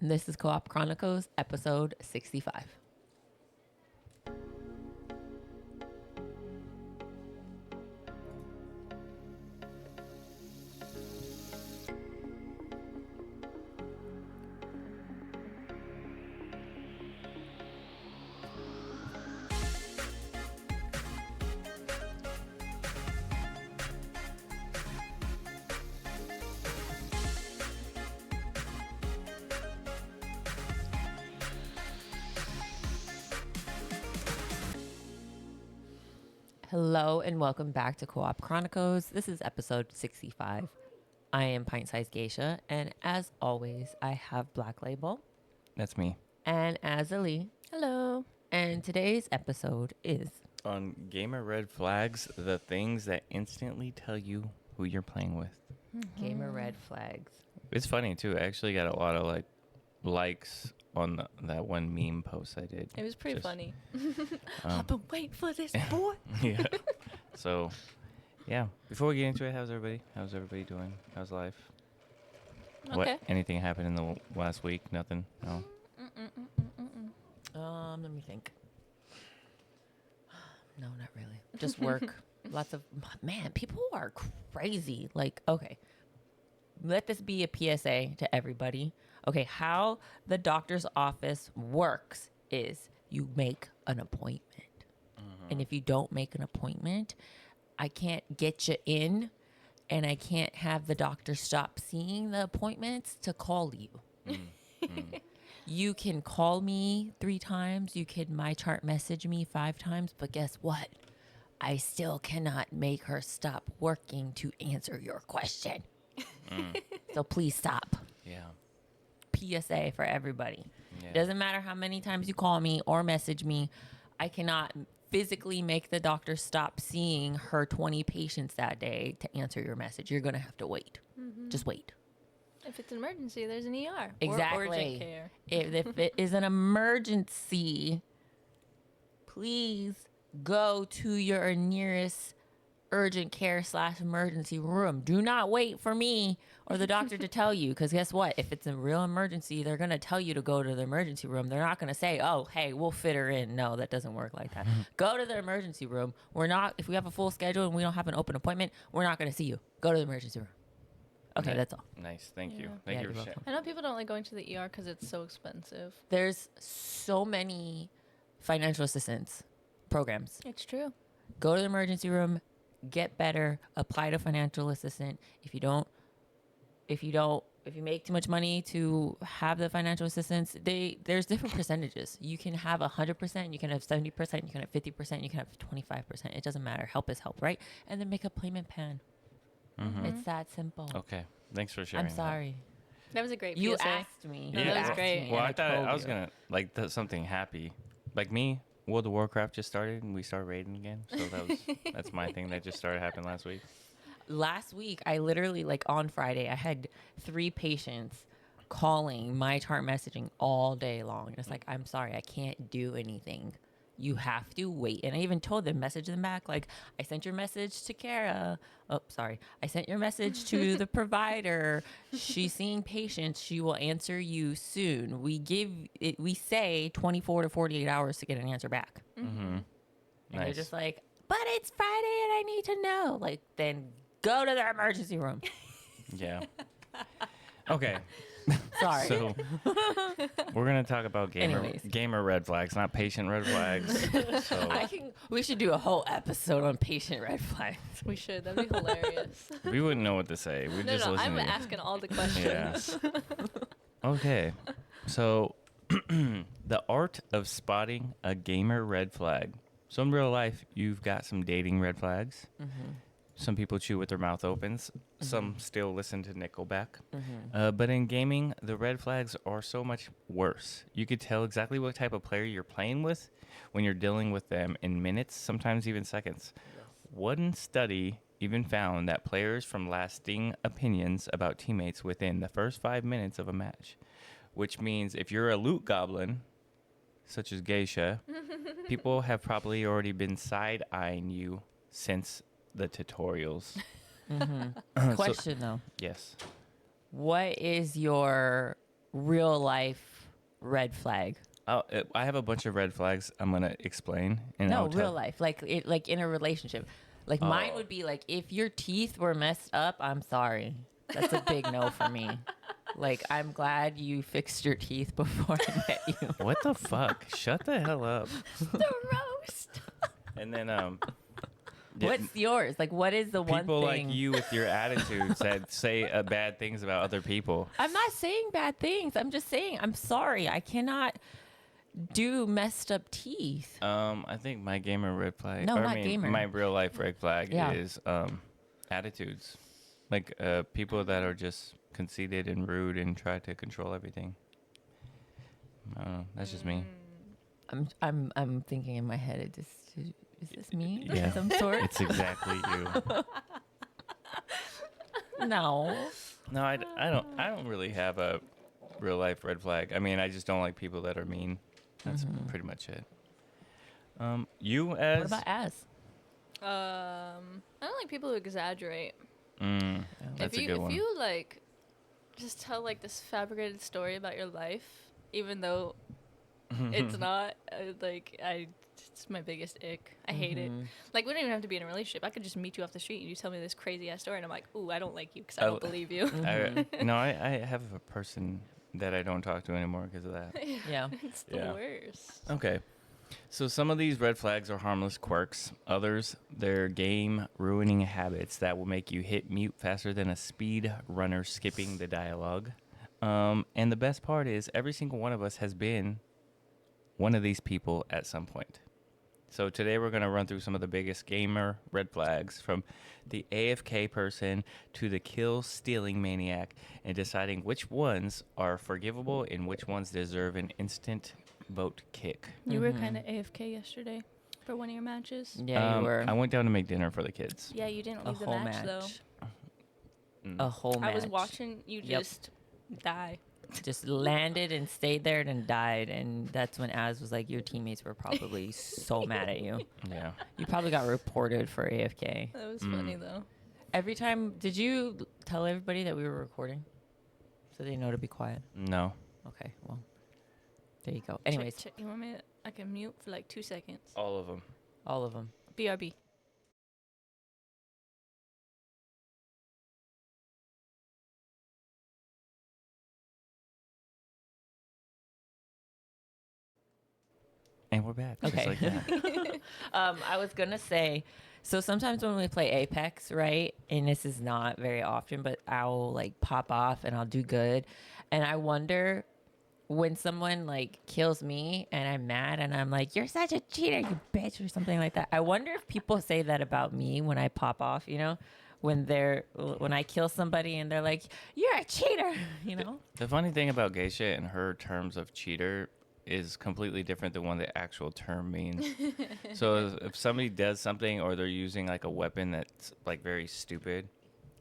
This is Co-op Chronicles, episode 65. Hello and welcome back to Co-op Chronicles. This is episode 65. I am pint-sized Geisha, and as always, I have Blacklabel. That's me. And Azzilee. Hello. And today's episode is On Gamer Red Flags, the things that instantly tell you who you're playing with. Gamer Red Flags. It's funny, too. I actually got a lot of likes on that one meme post I did. It was pretty funny. I've been waiting for this, boy. Yeah. So, yeah. Before we get into it, how's everybody? How's everybody doing? How's life? Okay. What? Anything happened in the last week? Nothing? No? Let me think. No, not really. Just work. Lots of... Man, people are crazy. Like, okay. Let this be a PSA to everybody. Okay, how the doctor's office works is you make an appointment. And if you don't make an appointment, I can't get you in, and I can't have the doctor stop seeing the appointments to call you. You can call me 3 times. You can my chart message me 5 times. But guess what? I still cannot make her stop working to answer your question. So please stop. Yeah. PSA for everybody. Yeah. Doesn't matter how many times you call me or message me. I cannot physically make the doctor stop seeing her 20 patients that day to answer your message. You're going to have to wait. Just wait. If it's an emergency, there's an ER. Exactly. Or urgent care. If it is an emergency, please go to your nearest urgent care / emergency room. Do not wait for me or the doctor to tell you, because guess what? If it's a real emergency, they're going to tell you to go to the emergency room. They're not going to say, oh, hey, we'll fit her in. No, that doesn't work like that. Go to the emergency room. If we have a full schedule and we don't have an open appointment, we're not going to see you. Go to the emergency room. Okay, that's all. Nice. Thank you. Yeah. Thank Yeah, you for you're sharing. welcome. I know people don't like going to the ER because it's so expensive. There's so many financial assistance programs. It's true. Go to the emergency room, get better, apply to financial assistant. If you make too much money to have the financial assistance, there's different percentages. You can have 100%, you can have 70%, you can have 50%, you can have 25%. It doesn't matter. Help is help, right? And then make a payment plan. It's that simple. Okay. Thanks for sharing. I'm sorry. That was a great You PSA. asked me. No, You that was asked great. me, Well, and I thought told I was you. going to, something happy. Like me, World of Warcraft just started, and we started raiding again. So that's my thing that just started happening last week. Last week, I literally, on Friday, I had 3 patients calling my chart messaging all day long. It's like, I'm sorry, I can't do anything. You have to wait. And I even told them, message them back, I sent your message to Kara. Oh, sorry. I sent your message to the provider. She's seeing patients. She will answer you soon. We say 24 to 48 hours to get an answer back. And they're Nice. just like, but it's Friday and I need to know. Then go to the emergency room. Yeah. Okay. Sorry. So we're gonna talk about Anyways. gamer red flags, not patient red flags. So We should do a whole episode on patient red flags. We should. That'd be hilarious. we wouldn't know what to say. We'd just No, listen I'm to you. asking all the questions. Yeah. Okay. So the art of spotting a gamer red flag. So in real life, you've got some dating red flags. Some people chew with their mouth open. Some still listen to Nickelback. But in gaming, the red flags are so much worse. You could tell exactly what type of player you're playing with when you're dealing with them in minutes, sometimes even seconds. One study even found that players from lasting opinions about teammates within the first 5 minutes of a match, which means if you're a Loot Goblin, such as Geisha, people have probably already been side-eyeing you since the tutorials. Question though. Yes. What is your real life red flag? I have a bunch of red flags I'm gonna explain. And No, I'll tell- real life, like like in a relationship. Like mine Oh. would be like, if your teeth were messed up, I'm sorry. That's a big no for me. Like, I'm glad you fixed your teeth before I met you. What the fuck? Shut the hell up. The roast. And then What's yours? Like, what is the one people thing? like you with your attitudes that say bad things about other people. I'm not saying bad things. I'm just saying I'm sorry. I cannot do messed up teeth. I think my gamer red flag. No, or, not I mean, gamer. My real life red flag Yeah. is attitudes, like people that are just conceited and rude and try to control everything. I don't know. That's just me. I'm thinking in my head. Is this me? Yeah. Of some sort? It's exactly you. No. No, I don't really have a real life red flag. I mean, I just don't like people that are mean. That's pretty much it. You as What about Az? I don't like people who exaggerate. That's a good one. If you like, just tell like this fabricated story about your life, even though it's not, it's my biggest ick. I hate it. Like, we don't even have to be in a relationship. I could just meet you off the street and you tell me this crazy ass story, and I'm like, ooh, I don't like you because I don't believe you. I have a person that I don't talk to anymore because of that. Yeah. It's the Yeah. worst. Okay. So some of these red flags are harmless quirks. Others, they're game ruining habits that will make you hit mute faster than a speed runner skipping the dialogue. And the best part is every single one of us has been one of these people at some point. So today we're going to run through some of the biggest gamer red flags, from the AFK person to the kill stealing maniac, and deciding which ones are forgivable and which ones deserve an instant vote kick. You were kind of AFK yesterday for one of your matches. Yeah, you were. I went down to make dinner for the kids. Yeah, you didn't A leave the whole match, though. A whole match. I was watching you Yep. just die. Just landed and stayed there and died. And that's when Az was like, your teammates were probably so mad at you. Yeah. You probably got reported for AFK. That was funny, though. Every time, did you tell everybody that we were recording? So they know to be quiet. No. Okay, well, there you go. Anyways, Check, you want me to, I can mute for like 2 seconds. All of them. all of them. BRB. And we're back. Okay. Just like that. I was gonna say, so sometimes when we play Apex, right, and this is not very often, but I'll like pop off and I'll do good, and I wonder when someone like kills me and I'm mad and I'm like, you're such a cheater, you bitch, or something like that. I wonder if people say that about me when I pop off, you know, when I kill somebody and they're like, you're a cheater, you know. The funny thing about Geisha and her terms of cheater is completely different than what the actual term means. So if somebody does something or they're using like a weapon that's like very stupid,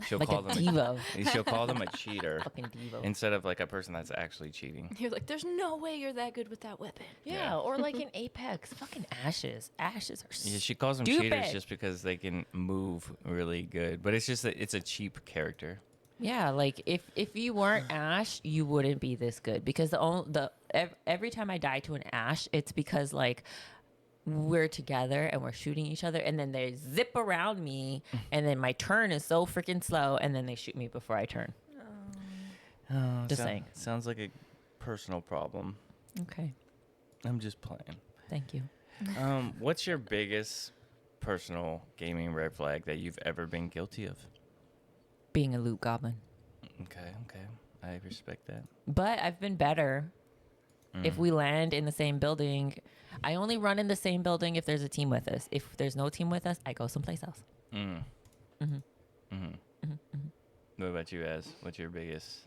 she'll Like call a them diva. she'll call them a cheater Fucking diva. instead of like a person that's actually cheating. You're like, there's no way you're that good with that weapon. Yeah, Yeah. or like in Apex, fucking Ashes. Ashes are Yeah, she calls them stupid. cheaters just because they can move really good, but it's just it's a cheap character. Yeah, like if you weren't Ash, you wouldn't be this good, because every time I die to an Ash, it's because like we're together and we're shooting each other, and then they zip around me, and then my turn is so freaking slow, and then they shoot me before I turn. Oh, Just saying. Sounds like a personal problem. Okay, I'm just playing. thank you. What's your biggest personal gaming red flag that you've ever been guilty of? Being a loot goblin, Okay, I respect that. but I've been better. If we land in the same building, I only run in the same building if there's a team with us. If there's no team with us, I go someplace else. What about you, Az? What's your biggest?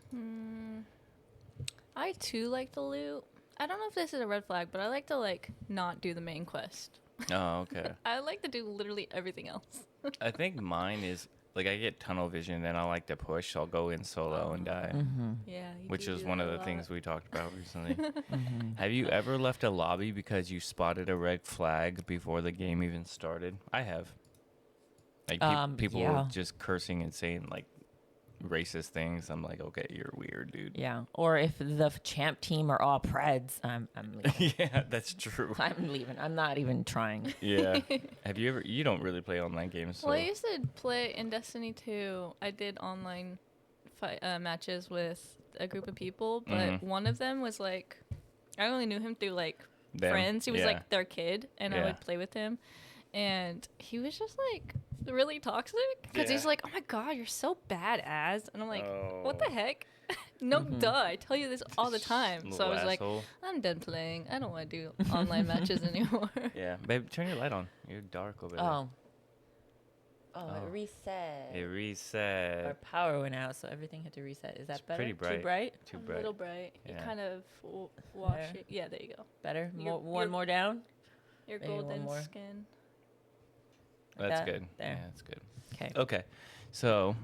I too like to loot. I don't know if this is a red flag, but I like to like not do the main quest. Oh, okay. I like to do literally everything else. I think mine is like I get tunnel vision and I like to push. So I'll go in solo and die, Yeah. you which do is do one that of a the things lot. we talked about recently. Have you ever left a lobby because you spotted a red flag before the game even started? I have. Like people yeah. were just cursing and saying like racist things, I'm like, okay, you're weird, dude. Yeah. Or if the champ team are all Preds, I'm leaving. Yeah, that's true. I'm leaving. I'm not even trying. Yeah. Have you ever? You don't really play online games, so. Well, I used to play in Destiny 2. I did online matches with a group of people, but one of them was like, I only knew him through like friends. He was like their kid, and I would play with him, and he was just like really toxic because he's like, oh my god, you're so badass, and I'm like, what the heck? No, duh, I tell you this all the time. So I was asshole. like, I'm done playing. I don't want to do online matches anymore. Yeah, babe, turn your light on. You're dark over there. It reset. It reset. Our power went out, so everything had to reset. Is that It's better? pretty bright. Too bright? Too A bright. little bright. You Yeah. kind of wash There. it. Yeah, there you go. Better? You're- One more down? Your Maybe one golden more. skin. Like That's that? good. There. Yeah, that's good. Okay. Okay, so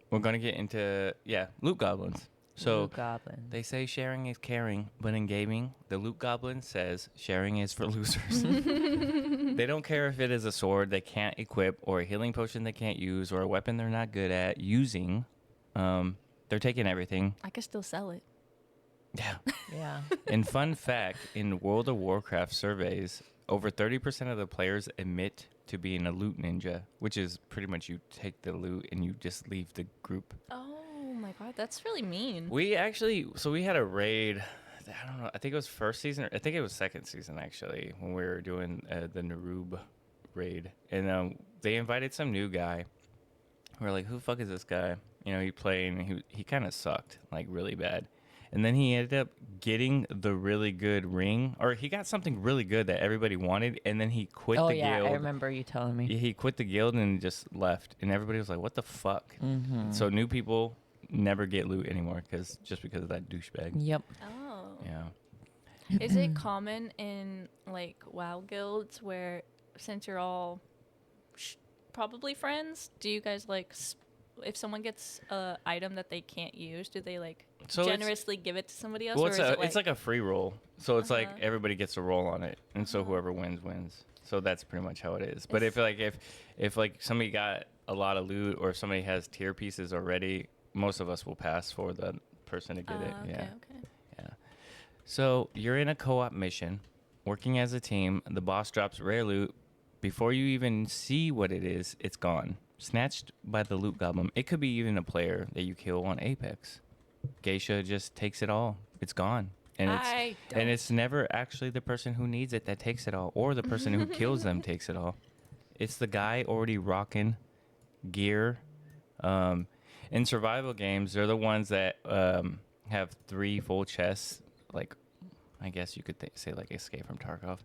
we're gonna get into Loot Goblins. So Loot Goblins. they say sharing is caring, but in gaming, the Loot Goblin says sharing is for losers. They don't care if it is a sword they can't equip, or a healing potion they can't use, or a weapon they're not good at using. They're taking everything. I could still sell it. Yeah. Yeah. And fun fact, in World of Warcraft surveys, over 30% of the players admit to being a loot ninja, which is pretty much you take the loot and you just leave the group. Oh my god, that's really mean. We had a raid. I don't know. I think it was first season. I think it was second season actually when we were doing the Narub raid, and they invited some new guy. We're like, who the fuck is this guy? You know, he played and he kind of sucked like really bad. And then he ended up getting the really good ring, or he got something really good that everybody wanted, and then he quit the guild. I remember you telling me. He quit the guild and just left, and everybody was like, "What the fuck?" Mm-hmm. So new people never get loot anymore because of that douchebag. Yep. Oh. Yeah. Is it common in like WoW guilds where, since you're all probably friends, do you guys like, if someone gets a item that they can't use, do they like generously give it to somebody else? Well, or it's like a free roll, so it's like Uh-huh. everybody gets a roll on it, and so whoever wins wins. So that's pretty much how it is. But if somebody got a lot of loot, or if somebody has tier pieces already, most of us will pass for the person to get it. Okay, Yeah. okay. Yeah. So you're in a co-op mission, working as a team. The boss drops rare loot. Before you even see what it is, it's gone. Snatched by the Loot Goblin. It could be even a player that you kill on Apex. Geisha just takes it all. It's gone. And it's never actually the person who needs it that takes it all, or the person who kills them takes it all. It's the guy already rocking gear. In survival games, they're the ones that have 3 full chests, like I guess you could say like Escape from Tarkov,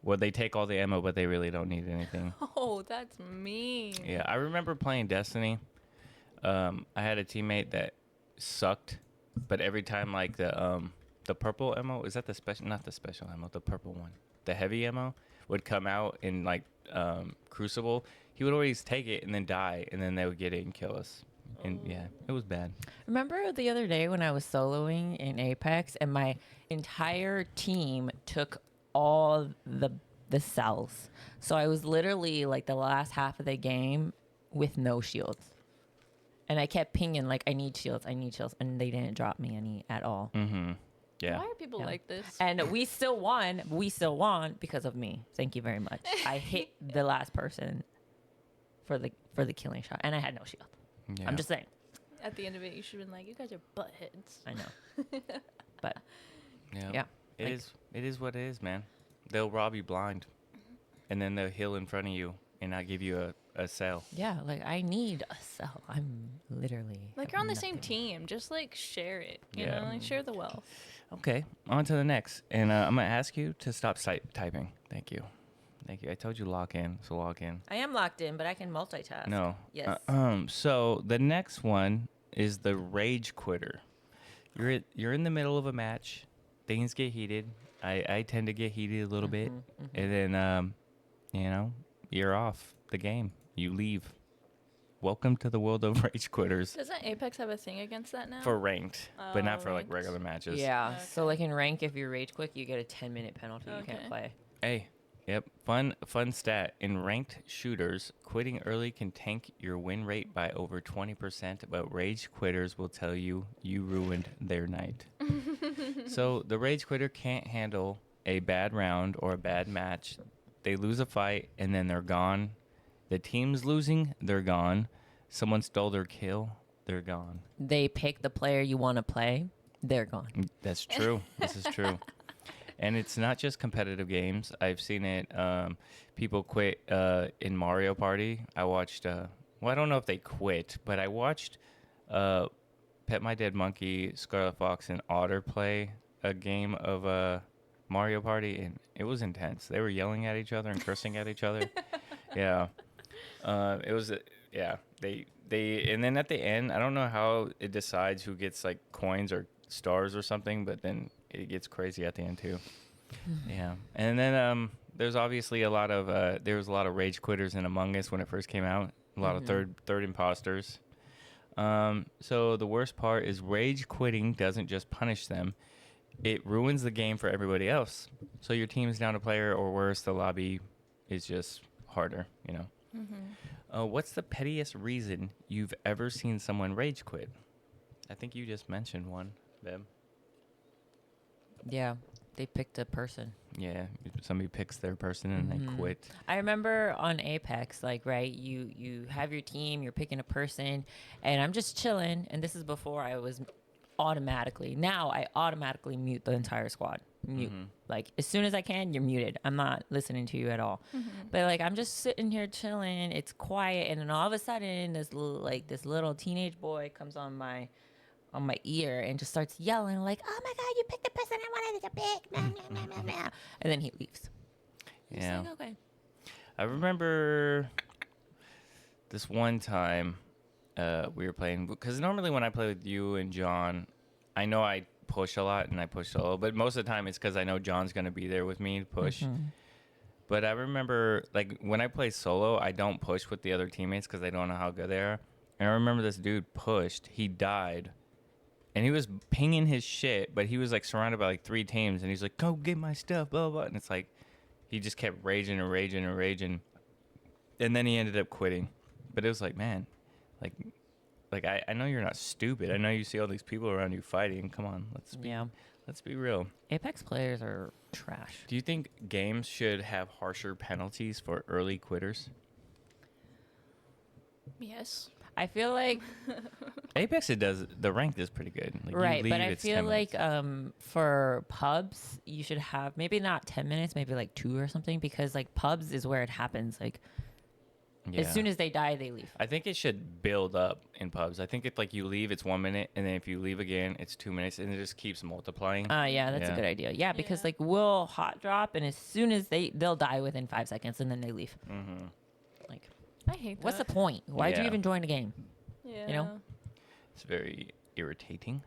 where they take all the ammo but they really don't need anything. Oh, that's mean. Yeah, I remember playing Destiny. I had a teammate that sucked, but every time like the purple ammo, is that the special? Not the special ammo, the purple one. The heavy ammo would come out in like Crucible. He would always take it and then die, and then they would get it and kill us. And yeah, it was bad. Remember the other day when I was soloing in Apex and my entire team took all the cells. So I was literally like the last half of the game with no shields. And I kept pinging like, I need shields. And they didn't drop me any at all. Mm-hmm. Yeah. Why are people Yeah. like this? And we still won because of me. Thank you very much. I hit the last person for the killing shot, and I had no shield. Yeah. I'm just saying. At the end of it, you should have been like, you guys are buttheads. I know. But Yeah. like- It is what it is, man. They'll rob you blind, and then they'll heal in front of you and not give you a cell. yeah, like I need a cell. I'm literally Like, you're on the same team. Just, like, share it. You Yeah. know? Like, share the wealth. Okay, on to the next. And I'm going to ask you to stop typing. Thank you. I told you lock in, so log in. I am locked in, but I can multitask. No. Yes. So the next one is the rage quitter. You're in the middle of a match. Things get heated. I tend to get heated a little bit. And then, you're off the game. You leave. Welcome to the world of rage quitters. Doesn't Apex have a thing against that now? For ranked, but not for like ranked. regular matches. Yeah. Okay. So like in rank, if you rage quick, you get a 10-minute penalty. You Okay. can't play. Hey, Yep. Fun stat. In ranked shooters, quitting early can tank your win rate by over 20%, but rage quitters will tell you you ruined their night. So the rage quitter can't handle a bad round or a bad match. They lose a fight and then they're gone. The team's losing, they're gone. Someone stole their kill, they're gone. They pick the player you want to play, they're gone. That's true. This is true. And it's not just competitive games. I've seen it. People quit in Mario Party. I watched. Well, I don't know if they quit, but I watched Pet My Dead Monkey, Scarlet Fox, and Otter play a game of Mario Party, and it was intense. They were yelling at each other and cursing at each other. Yeah. It was. Yeah. They and then at the end, I don't know how it decides who gets like coins or stars or something, but then it gets crazy at the end too. Yeah. And then there's obviously a lot of there was a lot of rage quitters in Among Us when it first came out. A lot of third imposters. So the worst part is rage quitting doesn't just punish them. It ruins the game for everybody else. So your team's down a player, or worse, the lobby is just harder, you know. What's the pettiest reason you've ever seen someone rage quit? I think you just mentioned one, Beb. Yeah, they picked a person. Yeah, somebody picks their person and they quit. I remember on Apex, like, right, you have your team, you're picking a person, and I'm just chilling, and this is before I was now I automatically mute the entire squad. Mute. Like, as soon as I can, you're muted. I'm not listening to you at all. But, like, I'm just sitting here chilling, it's quiet, and then all of a sudden, this little teenage boy comes on my ear and just starts yelling like, "Oh my God, you picked the person I wanted to pick!" Nah, nah, nah, nah, nah. And then he leaves. Yeah. Like, okay. I remember this one time we were playing, because normally when I play with you and John, I know I push a lot and I push solo, but most of the time it's because I know John's going to be there with me to push. But I remember, like, when I play solo, I don't push with the other teammates because they don't know how good they are. And I remember this dude pushed, he died. And he was pinging his shit, but he was, like, surrounded by, like, 3 teams. And he's like, "Go get my stuff, blah, blah." And it's like, he just kept raging and raging and raging. And then he ended up quitting. But it was like, man, like I know you're not stupid. I know you see all these people around you fighting. Come on, let's be real. Apex players are trash. Do you think games should have harsher penalties for early quitters? Yes. I feel like Apex, it does. The ranked is pretty good. Like, right, you leave, but I it's feel 10 like minutes. for pubs, you should have maybe not 10 minutes, maybe like 2 or something, because like pubs is where it happens. Like as soon as they die, they leave. I think it should build up in pubs. I think if like you leave, it's 1 minute, and then if you leave again, it's 2 minutes, and it just keeps multiplying. Yeah, that's a good idea. Yeah, because like we'll hot drop, and as soon as they'll die within 5 seconds, and then they leave. Like, I hate that. what's the point? Why'd you even join a game? Yeah. You know? It's very irritating.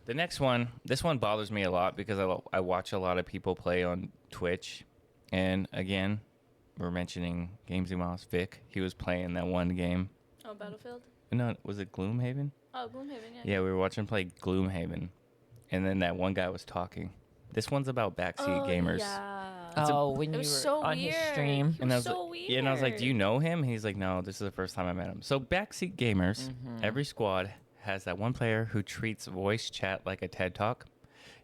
The next one, this one bothers me a lot because I watch a lot of people play on Twitch. And again, we're mentioning Gamesy Mouse, Vic. He was playing that one game. Oh, Battlefield? No, was it Gloomhaven? Oh, Gloomhaven, yeah. Yeah, we were watching him play Gloomhaven. And then that one guy was talking. This one's about backseat gamers. Yeah. When you It were was so on weird. his stream. He was so weird. Yeah, and I was like, "Do you know him?" And he's like, "No, this is the first time I met him." So backseat gamers, every squad has that one player who treats voice chat like a TED Talk.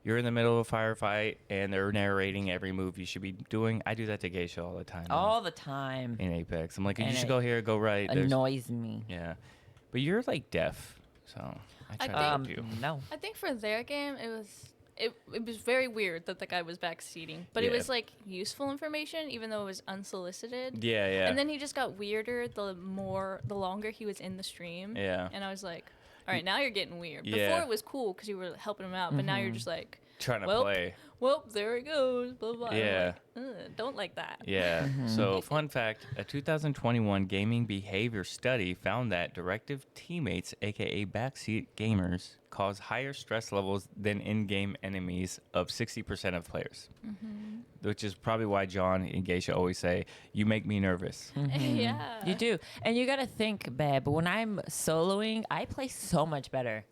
You're in the middle of a firefight, and they're narrating every move you should be doing. I do that to Geisha all the time. All the time. In Apex. I'm like, you And should it go here, go right. Annoys me. Yeah. But you're, like, deaf, so I try to help you. No. I think for their game, it was very weird that the guy was backseating, but it Yeah. was like useful information, even though it was unsolicited. Yeah, yeah. And then he just got weirder the longer he was in the stream. Yeah. And I was like, all right, now you're getting weird. Yeah. Before it was cool because you were helping him out, but now you're just like, Trying to well, play. well, there he goes, blah, blah. Yeah. I'm like, don't like that. Yeah. So, fun fact, a 2021 gaming behavior study found that directive teammates, aka backseat gamers, cause higher stress levels than in-game enemies of 60% of players. Which is probably why John and Geisha always say, "You make me nervous." Yeah. You do. And you got to think, babe, when I'm soloing, I play so much better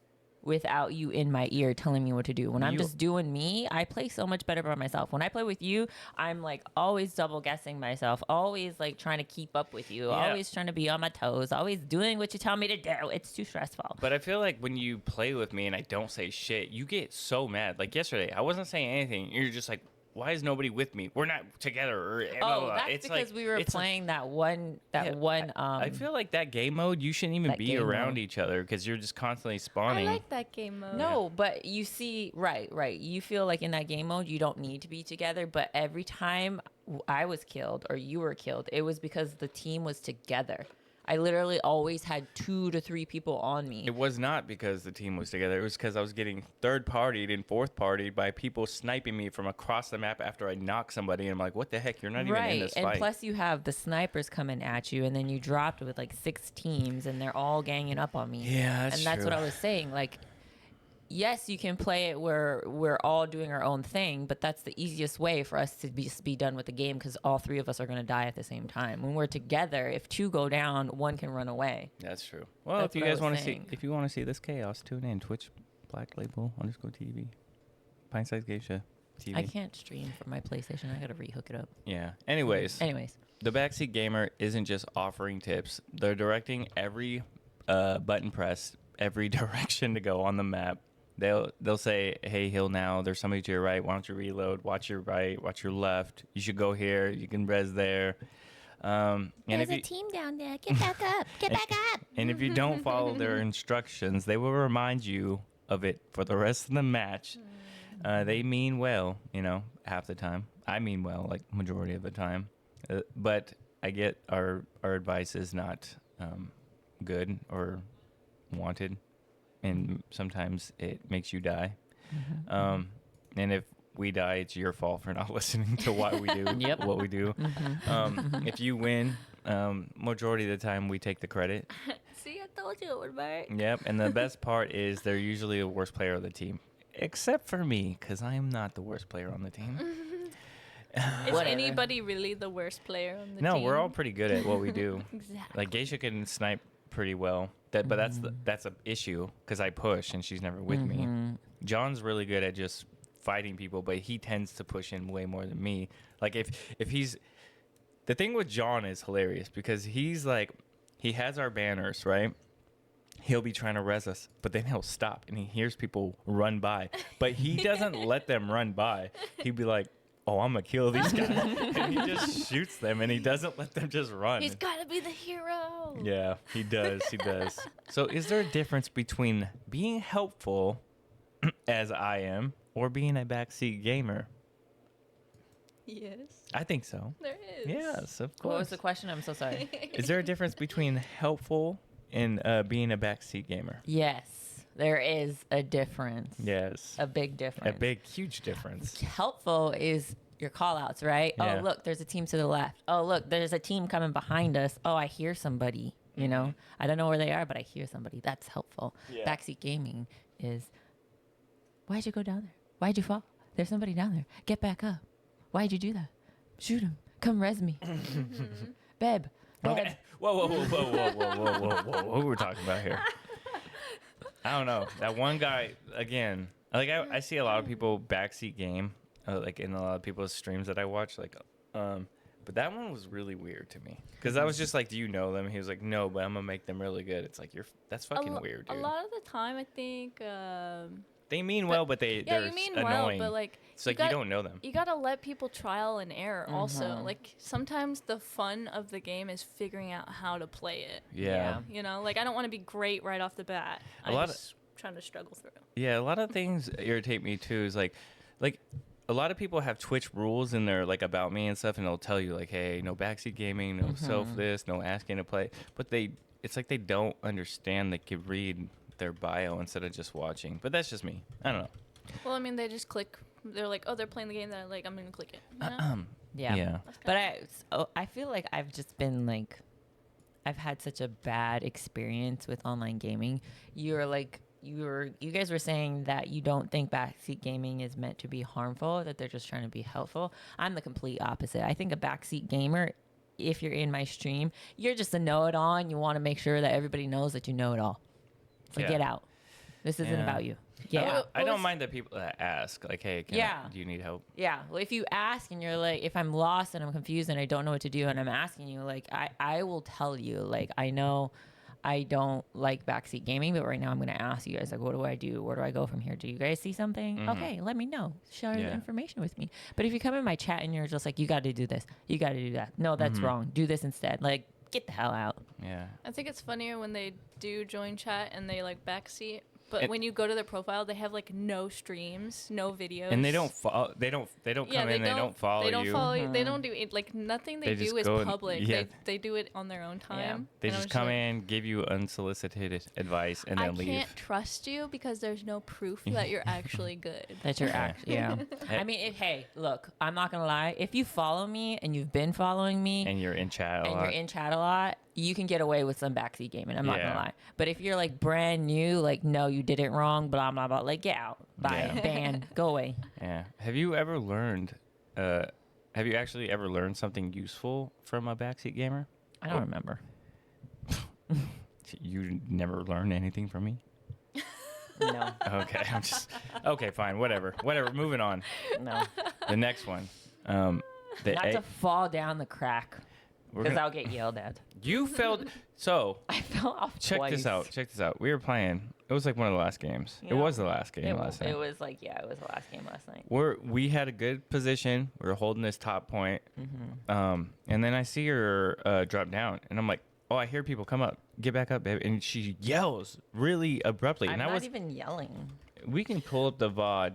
without you in my ear telling me what to do. When I'm You- just doing me, I play so much better by myself. When I play with you, I'm like always double guessing myself, always like trying to keep up with you, Yeah. always trying to be on my toes, always doing what you tell me to do. It's too stressful. But I feel like when you play with me and I don't say shit, you get so mad. Like yesterday, I wasn't saying anything. You're just like, why is nobody with me? We're not together. Or blah, blah, Oh, blah. that's It's because like, we were it's like- playing that one. I feel like that game mode, you shouldn't even That be game around mode. each other because you're just constantly I spawning. like that game mode. No, but you see, right. You feel like in that game mode, you don't need to be together. But every time I was killed or you were killed, it was because the team was together. I literally always had 2 to 3 people on me. It was not because the team was together. It was because I was getting third partied and fourth partied by people sniping me from across the map after I knock somebody. And I'm like, what the heck? You're not even in this And fight. plus you have the snipers coming at you, and then you dropped with like 6 teams, and they're all ganging up on me. Yeah, that's and that's true. what I was saying. Like, yes, you can play it where we're all doing our own thing, but that's the easiest way for us to be done with the game because all 3 of us are going to die at the same time. When we're together, if 2 go down, 1 can run away. That's true. Well, That's if you what I guys was want to see, saying. if you want to see this chaos, tune in Twitch, Blacklabel _TV, Pint Size Geisha TV. I can't stream from my PlayStation. I got to rehook it up. Yeah. Anyways, Anyways, the Backseat Gamer isn't just offering tips. They're directing every button press, every direction to go on the map. They'll say, hey, heal now. There's somebody to your right. Why don't you reload? Watch your right. Watch your left. You should go here. You can res there. And there's if you, a team down there. Get back up. Get back up. and if you don't follow their instructions, they will remind you of it for the rest of the match. They mean well, half the time. I mean well, like majority of the time. But I get our advice is not good or wanted. And sometimes it makes you die. And if we die, it's your fault for not listening to what we do. Yep. What we do. If you win, majority of the time we take the credit. See, I told you it would work. Yep. And the best part is they're usually the worst player of the team, except for me, because I am not the worst player on the team. Is Whatever. anybody really the worst player on the team? No, we're all pretty good at what we do. Exactly. Like Geisha can snipe pretty well. But that's an issue because I push and she's never with me. John's really good at just fighting people, but he tends to push in way more than me. Like if he's the thing with John is hilarious because he's like he has our banners, right? He'll be trying to res us, but then he'll stop and he hears people run by, but he doesn't let them run by. He'd be like, oh, I'm gonna kill these guys. And he just shoots them and he doesn't let them just run. He's got to be the hero. Yeah, he does. He does. So is there a difference between being helpful, as I am, or being a backseat gamer? Yes, I think so. there is. Yes, of What was course. the question? I'm so sorry. Is there a difference between helpful and being a backseat gamer? Yes, there is a difference. Yes. A big difference. A big, huge difference. Helpful is your call outs, right? Yeah. Oh, look, there's a team to the left. Oh, look, there's a team coming behind us. Oh, I hear somebody, I don't know where they are, but I hear somebody. That's helpful. Yeah. Backseat gaming is, why'd you go down there? Why'd you fall? There's somebody down there. Get back up. Why'd you do that? Shoot him. Come res me. Babe. Okay. Whoa. What we're talking about here? I don't know. That one guy, again, like I see a lot of people backseat game, like in a lot of people's streams that I watch, but that one was really weird to me because I was just like, do you know them? He was like, no, but I'm gonna make them really good. It's like that's fucking weird, A dude. lot of the time, I think. They mean well, but Yeah, they're you mean annoying. well, but like. It's like you don't know them. You gotta let people trial and error. Also, like sometimes the fun of the game is figuring out how to play it. Yeah. Like I don't want to be great right off the bat. I'm just trying to struggle through. Yeah, a lot of things irritate me too. Is like a lot of people have Twitch rules in their like about me and stuff, and they'll tell you like, hey, no backseat gaming, no self this, no asking to play. But it's like they don't understand. They could read their bio instead of just watching. But that's just me. I don't know. Well, I mean, they just click. They're like, oh, they're playing the game that I like. I'm gonna click it. You know? Yeah. But I feel like I've just been like, I've had such a bad experience with online gaming. You guys were saying that you don't think backseat gaming is meant to be harmful, that they're just trying to be helpful. I'm the complete opposite. I think a backseat gamer, if you're in my stream, you're just a know-it-all and you want to make sure that everybody knows that you know it all. So Yeah. get out. This isn't Yeah. about you. Oh, Yeah. I don't mind the people that ask, like, hey, do you need help? Yeah. Well, if you ask and you're like, if I'm lost and I'm confused and I don't know what to do and I'm asking you, like, I will tell you, like, I know I don't like backseat gaming, but right now I'm going to ask you guys, like, what do I do? Where do I go from here? Do you guys see something? Okay, let me know. Share the information with me. But if you come in my chat and you're just like, you got to do this, you got to do that. No, that's wrong. Do this instead. Like, get the hell out. Yeah. I think it's funnier when they do join chat and they like backseat. But when you go to their profile, they have like no streams, no videos, And they don't follow. They don't come in. They don't follow you. They don't follow you. They don't do it. Like nothing they do is public. They do it on their own time. They just come in, give you unsolicited advice, and then leave. I can't trust you because there's no proof that you're actually good. That you're actually, I mean, hey, look, I'm not gonna lie. If you follow me and you've been following me, and you're in chat a lot, you can get away with some backseat gaming. I'm not gonna lie. But if you're like brand new, like no, you did it wrong, blah blah blah, like get out, bye, ban, go away. Yeah. Have you ever learned? Have you actually ever learned something useful from a backseat gamer? I don't remember. You never learned anything from me? No. Okay. Okay. Fine. Whatever. Moving on. No. The next one. Not to fall down the crack. Because I'll get yelled at. You failed. So I fell off check twice. this out. We were playing. It was like one of the last games. Yeah. It was the last game last night. It was like, it was the last game last night. We had a good position. We were holding this top point. And then I see her drop down. And I'm like, oh, I hear people come up. Get back up, babe. And she yells really abruptly. I'm and not even yelling. We can pull up the VOD.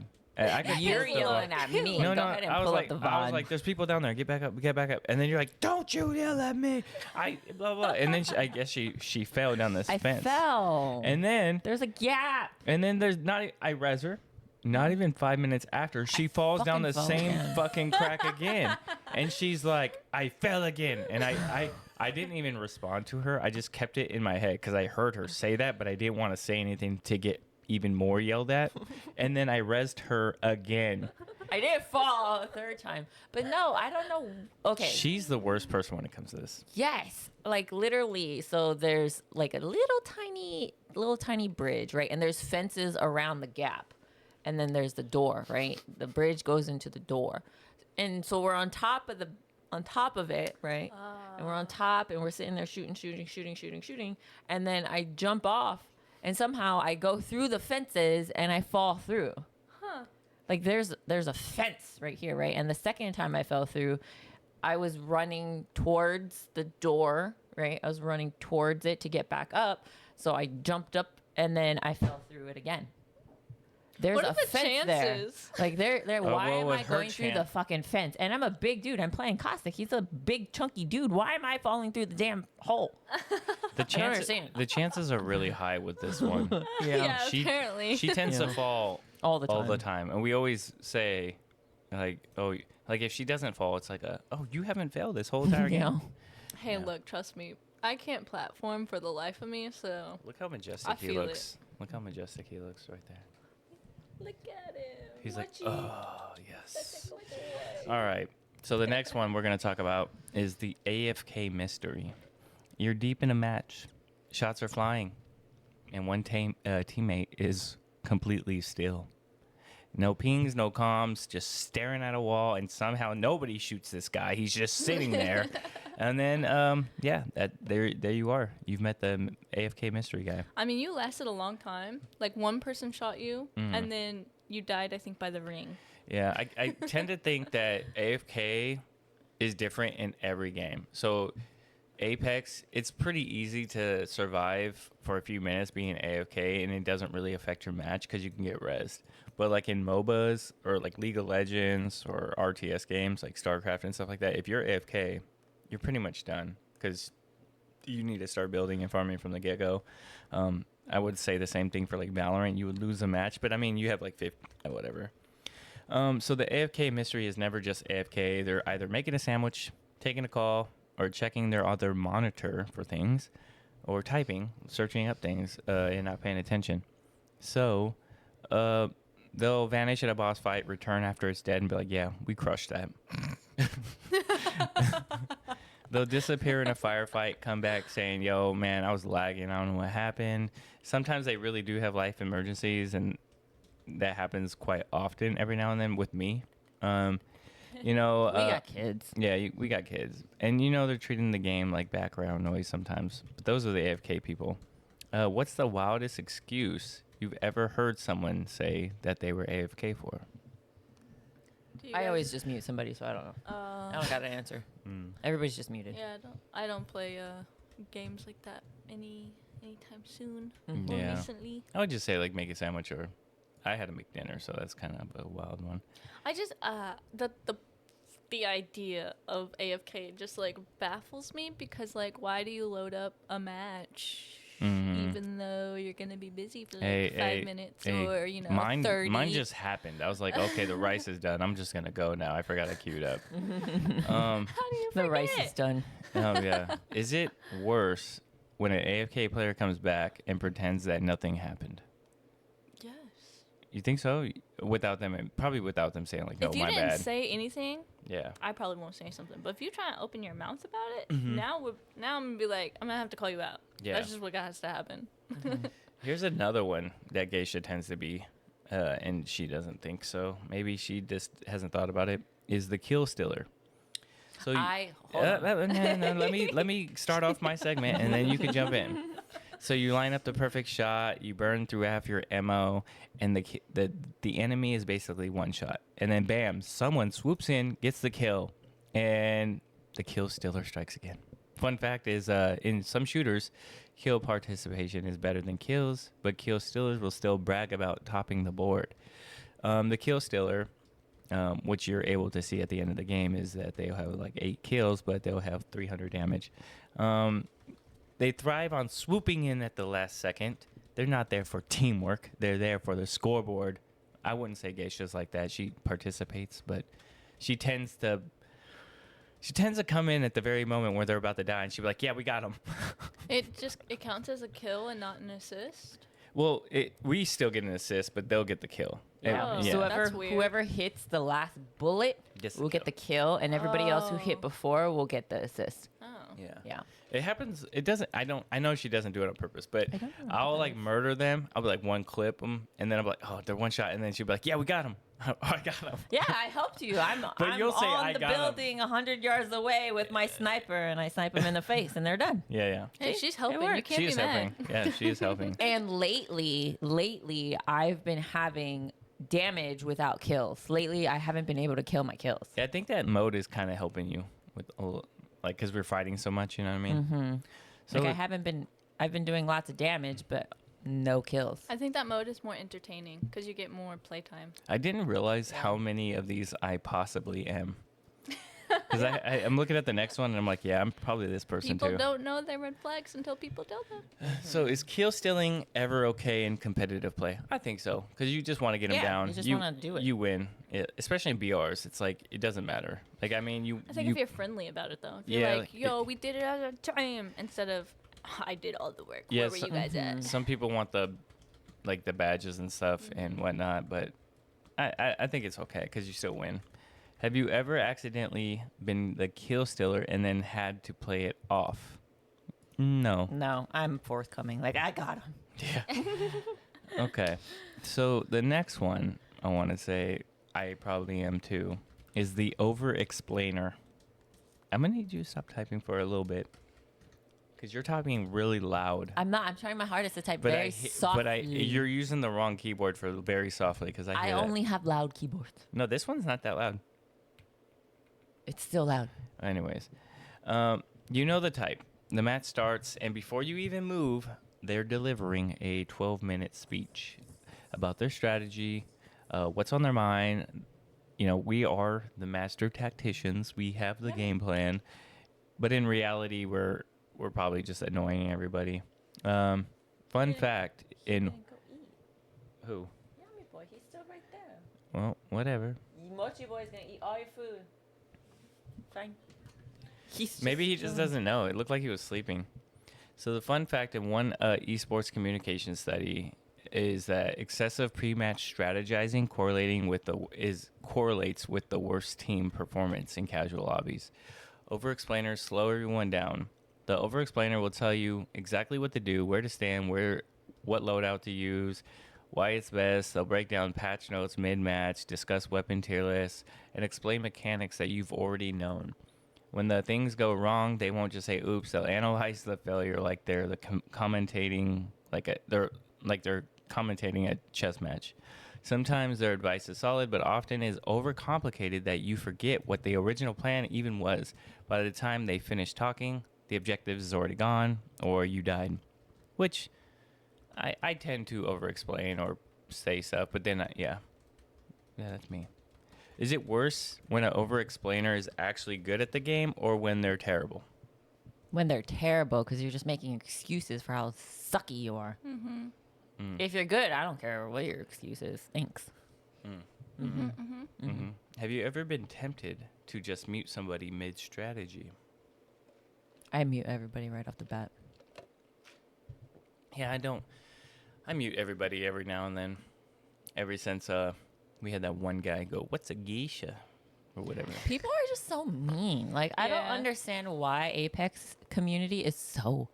You're yelling at me. No, Go ahead and I was pull like, up the VOD. I was like, there's people down there. Get back up. And then you're like, don't you yell at me. Blah, blah. And then I guess she fell down this fence. I fell. And then there's a gap. And then I res her. Not even 5 minutes after, she falls down the same fucking crack again. And she's like, I fell again. And I didn't even respond to her. I just kept it in my head because I heard her say that, but I didn't want to say anything to get even more yelled at. And then I resed her again. I didn't fall a third time. But no, I don't know. Okay. She's the worst person when it comes to this. Yes. Like literally. So there's like a little tiny bridge, right? And there's fences around the gap. And then there's the door, right? The bridge goes into the door. And so we're on top of it, right? And we're on top and we're sitting there shooting. And then I jump off and somehow I go through the fences and I fall through. Like there's a fence right here, right? And the second time I fell through, I was running towards the door, right? I was running towards it to get back up. So I jumped up and then I fell through it again. There's what a are the fence chances? there. Like there. Why am I going chance? through the fucking fence? And I'm a big dude. I'm playing Caustic. He's a big chunky dude. Why am I falling through the damn hole? The chances are really high with this one. Yeah, apparently. She tends to fall all the time. And we always say, like, oh, like if she doesn't fall, it's like you haven't failed this whole entire game. Hey, look, trust me. I can't platform for the life of me, so. Look how majestic he looks. Look how majestic he looks right there. Look at him. He's like, oh, yes. All right. So the next one we're going to talk about is the AFK Mystery. You're deep in a match. Shots are flying. And one teammate is completely still. No pings, no comms, just staring at a wall. And somehow nobody shoots this guy. He's just sitting there. And then, there you are. You've met the AFK Mystery guy. I mean, you lasted a long time. Like, one person shot you, and then you died, I think, by the ring. Yeah, I tend to think that AFK is different in every game. So, Apex, it's pretty easy to survive for a few minutes being AFK, and it doesn't really affect your match because you can get rezzed. But, like, in MOBAs or, like, League of Legends or RTS games like StarCraft and stuff like that, if you're AFK, you're pretty much done because you need to start building and farming from the get-go. I would say the same thing for like Valorant. You would lose a match, but I mean, you have like 50, whatever. So the AFK Mystery is never just AFK. They're either making a sandwich, taking a call, or checking their other monitor for things, or typing, searching up things, and not paying attention. So they'll vanish at a boss fight, return after it's dead, and be like, yeah, we crushed that. They'll disappear in a firefight, come back saying, yo, man, I was lagging. I don't know what happened. Sometimes they really do have life emergencies, and that happens quite often every now and then with me. You know, We got kids. Yeah, we got kids. And, you know, they're treating the game like background noise sometimes. But those are the AFK people. What's the wildest excuse you've ever heard someone say that they were AFK for? I always just mute somebody, so I don't know. I don't got an answer. Everybody's just muted. Yeah, I don't play games like that anytime soon or Yeah. recently. I would just say, like, make a sandwich, or I had to make dinner, so that's kind of a wild one. I just the idea of AFK just like baffles me because like why do you load up a match even though you're gonna be busy for like 5 minutes or you know 30? Mine just happened. I was like, okay, the rice is done. I'm just gonna go now. I forgot I queued up. How do you The forget? rice is done. Oh yeah. Is it worse when an AFK player comes back and pretends that nothing happened? Yes. You think so? Without them saying like, "No, If you my didn't bad." say anything, Yeah. I probably won't say something. But if you try and open your mouth about it, now I'm gonna be like, I'm gonna have to call you out. Yeah. That's just what has to happen. Here's another one that Geisha tends to be, and she doesn't think so. Maybe she just hasn't thought about it. Is the kill stealer? So hold on. no, let me start off my segment, and then you can jump in. So you line up the perfect shot, you burn through half your ammo, and the enemy is basically one shot. And then bam, someone swoops in, gets the kill, and the kill stealer strikes again. Fun fact is, in some shooters, kill participation is better than kills, but kill stealers will still brag about topping the board. The kill stealer, which you're able to see at the end of the game, is that they'll have like 8 kills, but they'll have 300 damage. They thrive on swooping in at the last second. They're not there for teamwork. They're there for the scoreboard. I wouldn't say Geisha's like that. She participates, but she tends to come in at the very moment where they're about to die, and she'll be like, yeah, we got them. It counts as a kill and not an assist. Well, we still get an assist, but they'll get the kill. Yeah. So That's weird. whoever hits the last bullet Gets the will get the kill, and everybody else who hit Oh. before will get the assist. Oh. Yeah. Yeah. It happens. It doesn't. I know she doesn't do it on purpose, but I don't know what I'll that like is. murder them. I'll be like one clip them, and then I'm like, oh, they're one shot, and then she'll be like, yeah, we got them. Oh, I got them. Yeah, I helped you. I'm you'll say, on "I the got 'em." building 100 yards away with my sniper, and I snipe them in the face, and they're done. Yeah. Hey, See? she's It helping. You works. can't She is be mad. helping. Yeah, she is helping. And lately, I've been having damage without kills. Lately, I haven't been able to kill my kills. Yeah, I think that mode is kind of helping you with like because we're fighting so much. You know what I mean? Mm-hmm. So Like I've been doing lots of damage, but no kills. I think that mode is more entertaining because you get more playtime. I didn't realize how many of these I possibly am. Because I'm looking at the next one and I'm like, yeah, I'm probably this person People too. don't know they're red flags until people tell them. So is kill stealing ever okay in competitive play? I think so, because you just want to get them Yeah, down. you just wanna do it. You win, especially in BRs. It's like it doesn't matter. Like I mean, I think if you're friendly about it though, if you're Yeah, like, yo, we did it at a time instead of I did all the work. Yeah, Where were you guys at? some people want the badges and stuff and whatnot, but I think it's okay because you still win. Have you ever accidentally been the kill stealer and then had to play it off? No. No, I'm forthcoming. Like I got him. Yeah. Okay. So the next one I want to say I probably am too is the over-explainer. I'm going to need you to stop typing for a little bit because you're typing really loud. I'm not. I'm trying my hardest to type But very softly. you're using the wrong keyboard for very softly because I I hear that. only have loud keyboards. No, this one's not that loud. It's still loud. Anyways, you know the type. The match starts, and before you even move, they're delivering a 12-minute speech about their strategy, what's on their mind. You know, we are the master tacticians. We have the game plan, but in reality, we're probably just annoying everybody. Fun fact in who? Yummy boy, he's still right there. Well, whatever. Mochi boy's gonna eat all your food. Fine. Maybe he just doesn't know. It looked like he was sleeping. So the fun fact in one esports communication study is that excessive pre-match strategizing correlates with the worst team performance in casual lobbies. Over-explainers slow everyone down. The over-explainer will tell you exactly what to do, where to stand, what loadout to use, why it's best. They'll break down patch notes mid-match, discuss weapon tier lists, and explain mechanics that you've already known. When the things go wrong, they won't just say oops. They'll analyze the failure like they're commentating they're commentating a chess match. Sometimes their advice is solid, but often is overcomplicated that you forget what the original plan even was. By the time they finish talking, the objective is already gone, or you died. Which I tend to over-explain or say stuff, but then, yeah, that's me. Is it worse when an over-explainer is actually good at the game or when they're terrible? When they're terrible, because you're just making excuses for how sucky you are. Mm-hmm. If you're good, I don't care what your excuse is. Thanks. Have you ever been tempted to just mute somebody mid-strategy? I mute everybody right off the bat. Yeah, I mute everybody every now and then. Ever since we had that one guy go, "What's a geisha?" or whatever. People are just so mean. Like, I don't understand why Apex community is so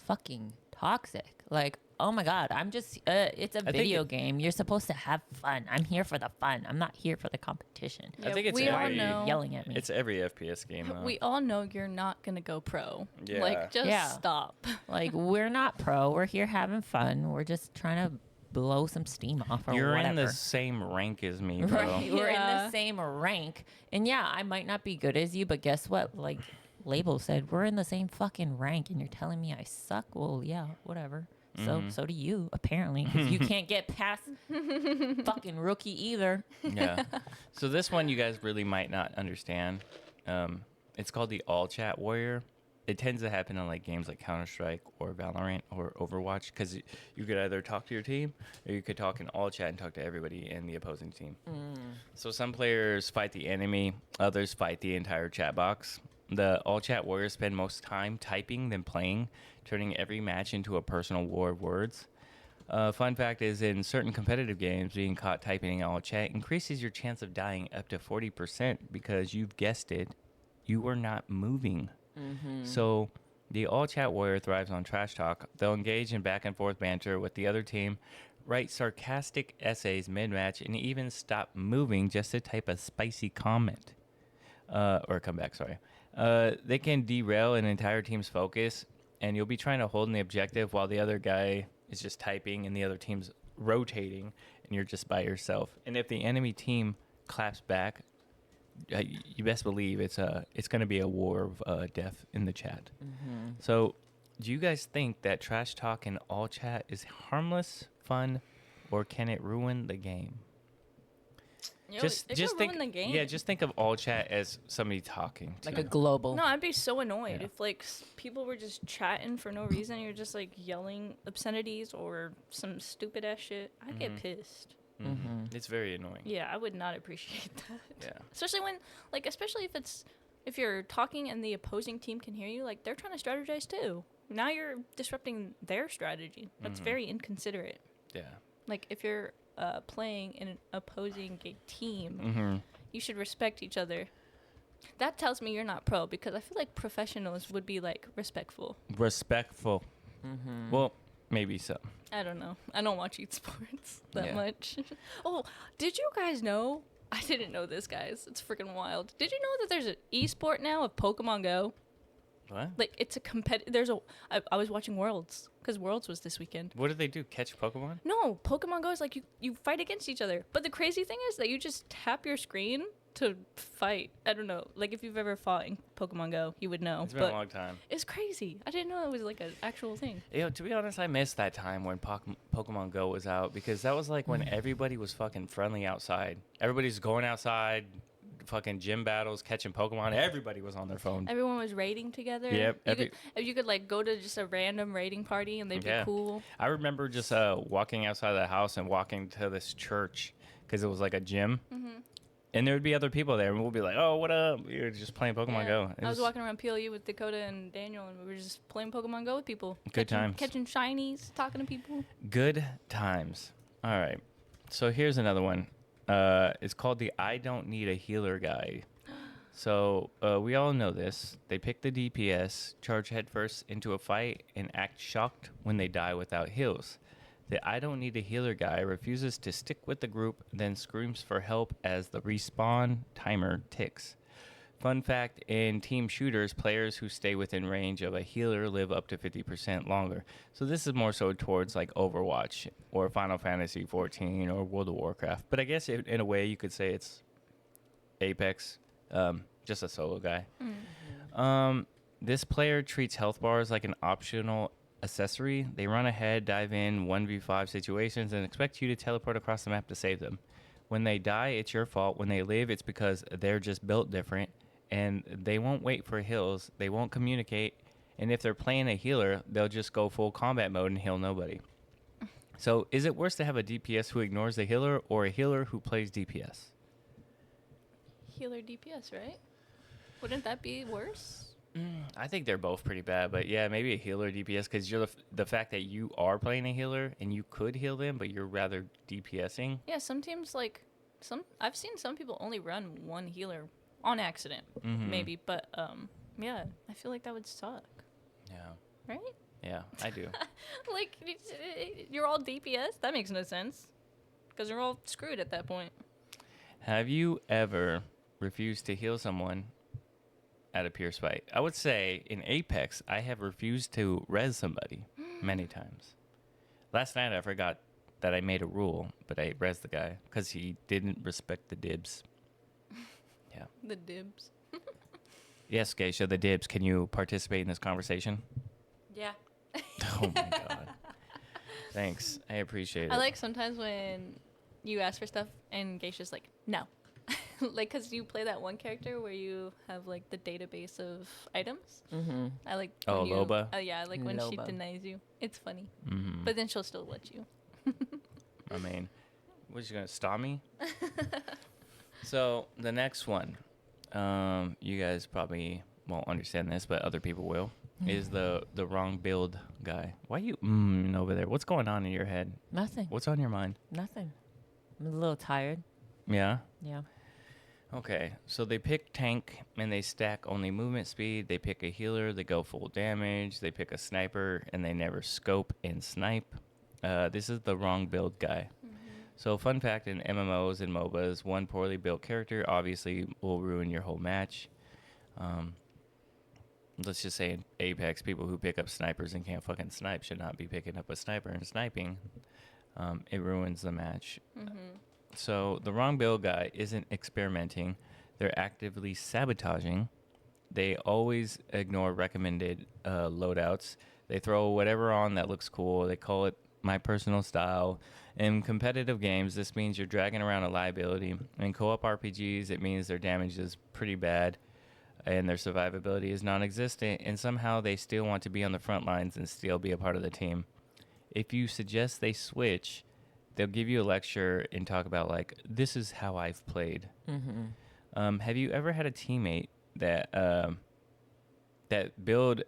fucking toxic. Like, oh my God, I'm just, it's a video game. You're supposed to have fun. I'm here for the fun. I'm not here for the competition. Yeah, I think it's we all know. Yelling at me. It's every FPS game, though. We all know you're not going to go pro. Yeah. Like, just stop. Like, we're not pro. We're here having fun. We're just trying to blow some steam off or You're whatever. in the same rank as me, bro. Right. We're in the same rank. And yeah, I might not be good as you, but guess what? Like, Label said, we're in the same fucking rank, and you're telling me I suck? Well, yeah, whatever. So do you, apparently, because you can't get past fucking rookie either. Yeah. So this one you guys really might not understand. It's called the All Chat Warrior. It tends to happen in like games like Counter-Strike or Valorant or Overwatch because you could either talk to your team or you could talk in all chat and talk to everybody in the opposing team. So some players fight the enemy, others fight the entire chat box. The All Chat Warriors spend most time typing than playing, turning every match into a personal war of words. Fun fact is, in certain competitive games, being caught typing in all chat increases your chance of dying up to 40% because you've guessed it, you are not moving. So the All Chat Warrior thrives on trash talk. They'll engage in back and forth banter with the other team, write sarcastic essays mid-match, and even stop moving just to type a spicy comment. Or comeback, sorry. They can derail an entire team's focus, and you'll be trying to hold in the objective while the other guy is just typing and the other team's rotating, and you're just by yourself. And if the enemy team claps back, you best believe it's going to be a war of death in the chat. So do you guys think that trash talk in all chat is harmless, fun, or can it ruin the game? Just think, ruin the game. Yeah, just think of all chat as somebody talking to Like a global. No, I'd be so annoyed if like people were just chatting for no reason. You're just like yelling obscenities or some stupid ass shit. I'd get pissed. It's very annoying. Yeah, I would not appreciate that. Yeah. Especially when, like, if you're talking and the opposing team can hear you, like, they're trying to strategize too. Now you're disrupting their strategy. That's very inconsiderate. Yeah. Like, if you're playing in an opposing team, you should respect each other. That tells me you're not pro, because I feel like professionals would be, like, respectful. Respectful. Well, maybe so. I don't know. I don't watch esports that much. Oh, did you guys know? I didn't know this, guys. It's freaking wild. Did you know that there's an esport now of Pokemon Go? What? Like, it's a I was watching Worlds, because Worlds was this weekend. What do they do? Catch Pokemon? No, Pokemon Go is like you fight against each other. But the crazy thing is that you just tap your screen to fight. I don't know. Like, if you've ever fought in Pokemon Go, you would know. It's been a long time. It's crazy. I didn't know it was like an actual thing. To be honest, I missed that time when Pokemon Go was out, because that was like when everybody was fucking friendly outside. Everybody's going outside, fucking gym battles, catching Pokemon. Everybody was on their phone. Everyone was raiding together. Yep. You could like go to just a random raiding party and they'd be cool. I remember just walking outside of the house and walking to this church because it was like a gym. And there would be other people there, and we'll be like, "Oh, what up?" We were just playing Pokemon Go. I was walking around PLU with Dakota and Daniel, and we were just playing Pokemon Go with people. Good times. Catching shinies, talking to people. Good times. All right. So here's another one. It's called the I Don't Need a Healer Guide. So we all know this. They pick the DPS, charge headfirst into a fight, and act shocked when they die without heals. The I don't need a healer guy refuses to stick with the group, then screams for help as the respawn timer ticks. Fun fact, in team shooters, players who stay within range of a healer live up to 50% longer. So this is more so towards like Overwatch or Final Fantasy 14 or World of Warcraft. But I guess in a way you could say it's Apex, just a solo guy. This player treats health bars like an optional accessory. They run ahead, dive in 1v5 situations, and expect you to teleport across the map to save them. When they die, it's your fault. When they live, it's because they're just built different, and they won't wait for heals. They won't communicate, and if they're playing a healer, they'll just go full combat mode and heal nobody. So is it worse to have a DPS who ignores the healer or a healer who plays DPS? Healer DPS, right? Wouldn't that be worse? I think they're both pretty bad, but yeah, maybe a healer DPS because you're the fact that you are playing a healer and you could heal them, but you're rather DPSing. Yeah, some teams I've seen some people only run one healer on accident, maybe, but yeah, I feel like that would suck. Yeah. Right? Yeah, I do. Like you're all DPS? That makes no sense. Because you're all screwed at that point. Have you ever refused to heal someone at a Pierce fight? I would say in Apex, I have refused to res somebody many times. Last night, I forgot that I made a rule, but I res the guy because he didn't respect the dibs. Yeah. The dibs. Yes, Geisha, the dibs. Can you participate in this conversation? Yeah. Oh, my God. Thanks. I appreciate it. I like sometimes when you ask for stuff and Geisha's like, no. Like, because you play that one character where you have, like, the database of items. Mm-hmm. I like... Oh, Loba? Yeah, I like when she Loba. denies you. It's funny. Mm-hmm. But then she'll still let you. I mean, was you going to stop me? So, the next one, you guys probably won't understand this, but other people will, is the wrong build guy. Why you over there? What's going on in your head? Nothing. What's on your mind? Nothing. I'm a little tired. Yeah? Yeah. Okay, so they pick tank and they stack only movement speed. They pick a healer, they go full damage. They pick a sniper and they never scope and snipe. This is the wrong build guy. So fun fact, in MMOs and MOBAs, one poorly built character obviously will ruin your whole match. Let's just say in Apex, people who pick up snipers and can't fucking snipe should not be picking up a sniper and sniping. It ruins the match. So the wrong build guy isn't experimenting. They're actively sabotaging. They always ignore recommended loadouts. They throw whatever on that looks cool. They call it my personal style. In competitive games, this means you're dragging around a liability. In co-op RPGs, it means their damage is pretty bad and their survivability is non-existent, and somehow they still want to be on the front lines and still be a part of the team. If you suggest they switch, they'll give you a lecture and talk about, like, this is how I've played. Have you ever had a teammate that that build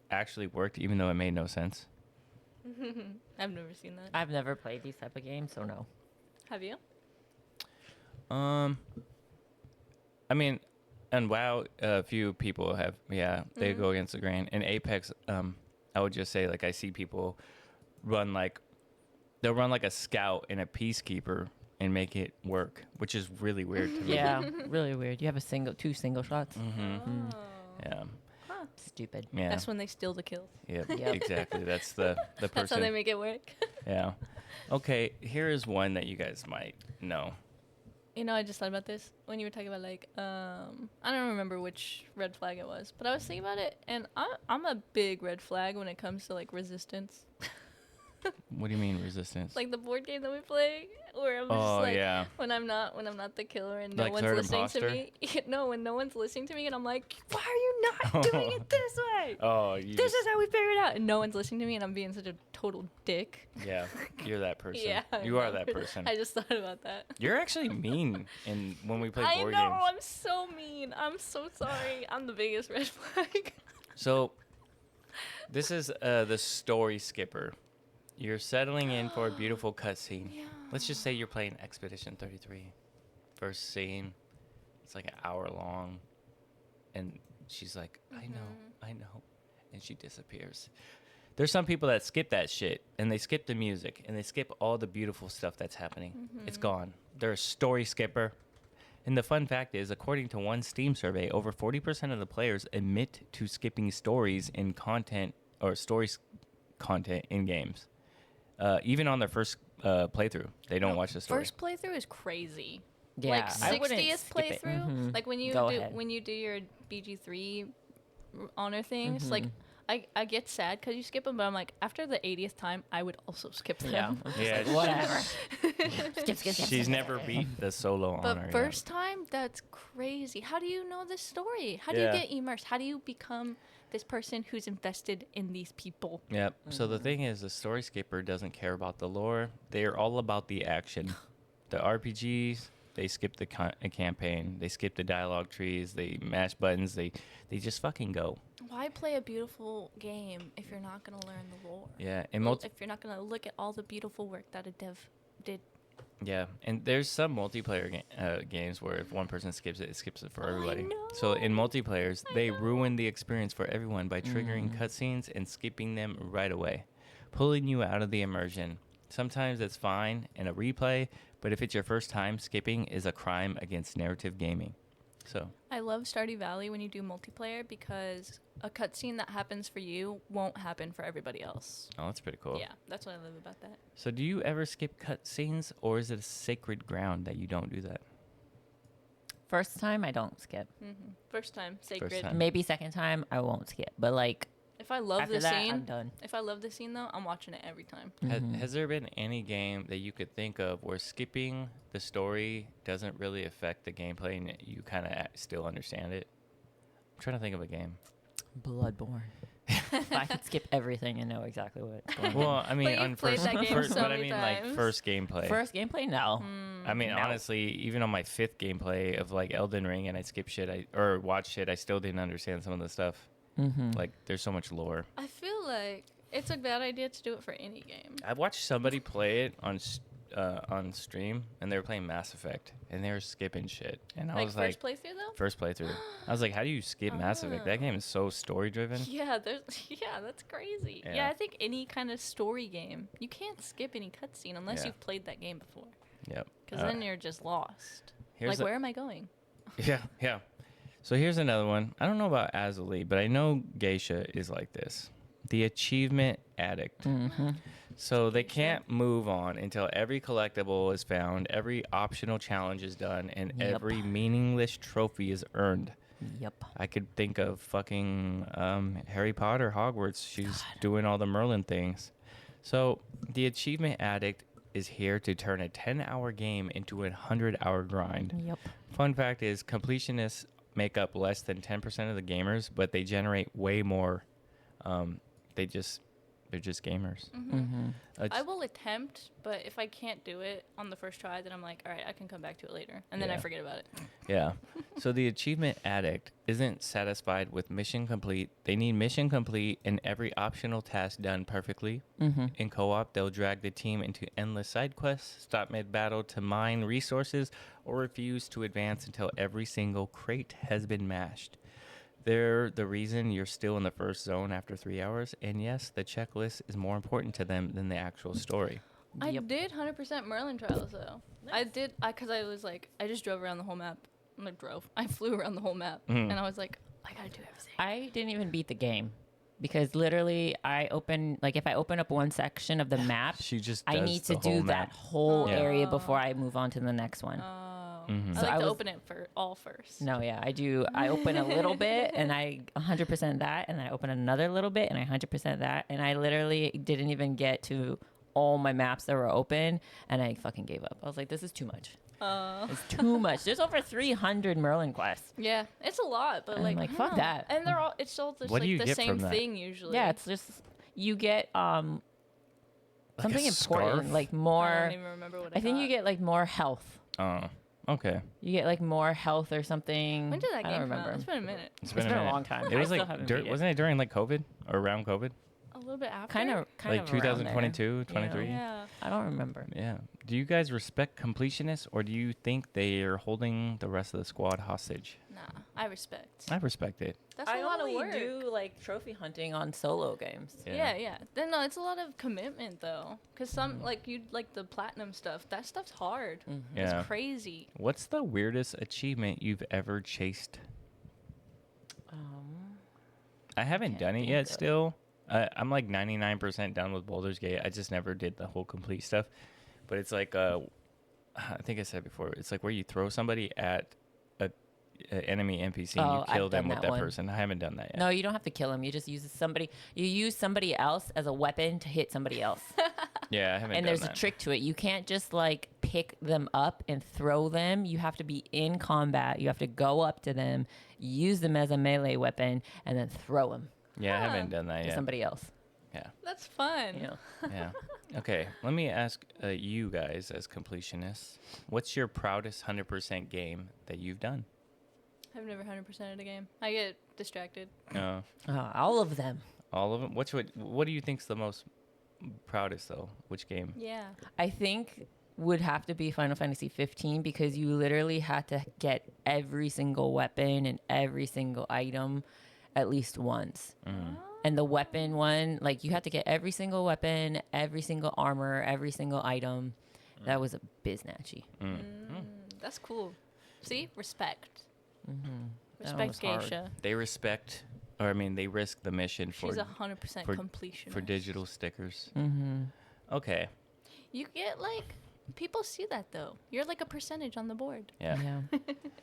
actually worked even though it made no sense? I've never seen that. I've never played these type of games, so no. Have you? I mean, and WoW, a few people have, they go against the grain. In Apex, I would just say, like, I see people run like, they'll run like a scout and a peacekeeper and make it work, which is really weird to me. Yeah, really weird. You have two single shots. Oh. Yeah. Stupid. Yeah. That's when they steal the kills. Yep, Yep. exactly. That's the person. That's how they make it work. Yeah. Okay, here is one that you guys might know. You know, I just thought about this when you were talking about, like, I don't remember which red flag it was, but I was thinking about it, and I'm a big red flag when it comes to, like, resistance. What do you mean resistance? Like the board game that we play, where I'm just like, when I'm not the killer and no Like one's third listening imposter? to me. No, when no one's listening to me, and I'm like, why are you not doing it this way? Oh, This is how we figure it out, and no one's listening to me, and I'm being such a total dick. Yeah, you're that person. Yeah, You are that person. I just thought about that. You're actually mean when we play board I know, games. I'm so mean. I'm so sorry. I'm the biggest red flag. So, this is the story skipper. You're settling in for a beautiful cutscene. Yeah. Let's just say you're playing Expedition 33. First scene. It's like an hour long. and she's like, I know, and she disappears. There's some people that skip that shit, and they skip the music, and they skip all the beautiful stuff that's happening. It's gone. They're a story skipper. And the fun fact is, according to one Steam survey, over 40% of the players admit to skipping stories in content or stories content in games. Even on their first playthrough, they don't watch the story. First playthrough is crazy. Yeah, Like I wouldn't 60th skip it. playthrough, like when Go ahead. you do your BG3 honor things, like I get sad because you skip them, but I'm like, after the 80th time, I would also skip them. Yeah. Yeah, Whatever. skip. she's never beat the solo But honor. first time, that's crazy. How do you know this story? How do you get immersed? How do you become this person who's invested in these people? Yep. So the thing is, the story skipper doesn't care about the lore. They're all about the action. The RPGs, they skip the campaign. They skip the dialogue trees. They mash buttons. They just fucking go. Why play a beautiful game if you're not going to learn the lore? Yeah. And If you're not going to look at all the beautiful work that a dev did. yeah, and there's some multiplayer games where if one person skips it, it skips it for everybody. know. So in multiplayers, they ruin the experience for everyone by triggering cutscenes and skipping them right away, pulling you out of the immersion. Sometimes it's fine in a replay, but if it's your first time, skipping is a crime against narrative gaming. So I love Stardew Valley when you do multiplayer because a cutscene that happens for you won't happen for everybody else. oh, that's pretty cool. Yeah, that's what I love about that. So do you ever skip cutscenes, or is it a sacred ground that you don't do that? First time, I don't skip. First time, sacred. time. Maybe second time, I won't skip. But like If I love after the that, scene, I'm done. if I love the scene though, I'm watching it every time. Has there been any game that you could think of where skipping the story doesn't really affect the gameplay and you kind of still understand it? I'm trying to think of a game. Bloodborne. I could skip everything and know exactly what's going on. Well, I mean, But on you've played first, that game first so but I many mean, like times. first gameplay. First gameplay, no. I mean, No. honestly, even on my fifth gameplay of like Elden Ring, and I skip shit, or watch shit, I still didn't understand some of the stuff. Like, there's so much lore. I feel like it's a bad idea to do it for any game. I watched somebody play it on stream, and they were playing Mass Effect, and they were skipping shit, and I Like was first like, playthrough though? first playthrough. I was like, how do you skip Mass Effect? That game is so story driven. Yeah, that's crazy. Yeah. Yeah, I think any kind of story game, you can't skip any cutscene unless Yeah. you've played that game before. Yep. Because then you're just lost. here's Like, where am I going? Yeah. So here's another one. I don't know about Azzilee, but I know Geisha is like this. The achievement addict. So they can't move on until every collectible is found, every optional challenge is done, and Yep. every meaningless trophy is earned. Yep. I could think of fucking Harry Potter, Hogwarts. She's doing all the Merlin things. So the achievement addict is here to turn a 10-hour game into a 100-hour grind. Yep. Fun fact is completionists make up less than 10% of the gamers, but they generate way more. They're just gamers. I will attempt, but if I can't do it on the first try, then I'm like, all right, I can come back to it later. And then I Yeah. forget about it. Yeah. So the achievement addict isn't satisfied with mission complete. They need mission complete and every optional task done perfectly. In co-op, they'll drag the team into endless side quests, stop mid-battle to mine resources, or refuse to advance until every single crate has been mashed. They're the reason you're still in the first zone after 3 hours, and yes, the checklist is more important to them than the actual story. I Yep. did 100% Merlin trials, though. I did, because I was like, I just drove around the whole map. I flew around the whole map. And I was like, I gotta do everything. I didn't even beat the game because literally if I open up one section of the map, She just I does need the to whole do that map. whole Yeah. area before I move on to the next one. I So like I to was- open it for all first. No, yeah, I do. I open a little bit and I 100% that, and I open another little bit and I 100% that, and I literally didn't even get to all my maps that were open, and I fucking gave up. I was like, this is too much. It's too much. There's over 300 Merlin quests. Yeah, it's a lot, but I'm like, like, I fuck don't know. that. And they're all, it's all just What do like you the get same from that? thing usually. Yeah, it's just you get something important, scarf? like I more. don't even remember what I I think you got. get like more health. Oh, okay. You get like more health or something. When did that I game don't come remember. out? It's been a minute. It's been a minute. long time. It I was still like, haven't beat it. wasn't it during like COVID or around COVID? A little bit after? Kind of Like around there. 2022, 23? Yeah. I don't remember. Yeah. Do you guys respect completionists, or do you think they are holding the rest of the squad hostage? Nah. I respect. I respect it. That's a lot of work. I only do like trophy hunting on solo games. Yeah. Then no, it's a lot of commitment though, because some like you like the platinum stuff. That stuff's hard. Yeah. It's crazy. What's the weirdest achievement you've ever chased? I haven't done it yet. Still, I'm like 99% done with Baldur's Gate. I just never did the whole complete stuff. But it's like I think I said before. It's like where you throw somebody at enemy NPC and you kill them with that person. I haven't done that yet. No, you don't have to kill him. You just use somebody. You use somebody else as a weapon to hit somebody else. Yeah, I haven't. And done there's that. a trick to it. You can't just like pick them up and throw them. You have to be in combat. You have to go up to them, use them as a melee weapon, and then throw them Yeah, I haven't done that to yet. somebody else. Yeah. That's fun. Yeah. Okay, let me ask you guys as completionists, what's your proudest 100% game that you've done? I've never 100% of a game. I get distracted. All of them. All of them? What do you think's the most proudest, though? Which game? Yeah. I think would have to be Final Fantasy 15 because you literally had to get every single weapon and every single item at least once. And the weapon one, like you had to get every single weapon, every single armor, every single item. That was a biznatchy. That's cool. See? Respect. That Respect was hard. Geisha. They respect, or I mean, they risk the mission for She's 100% completion. for digital stickers. Okay. You get like, people see that though. You're like a percentage on the board. Yeah.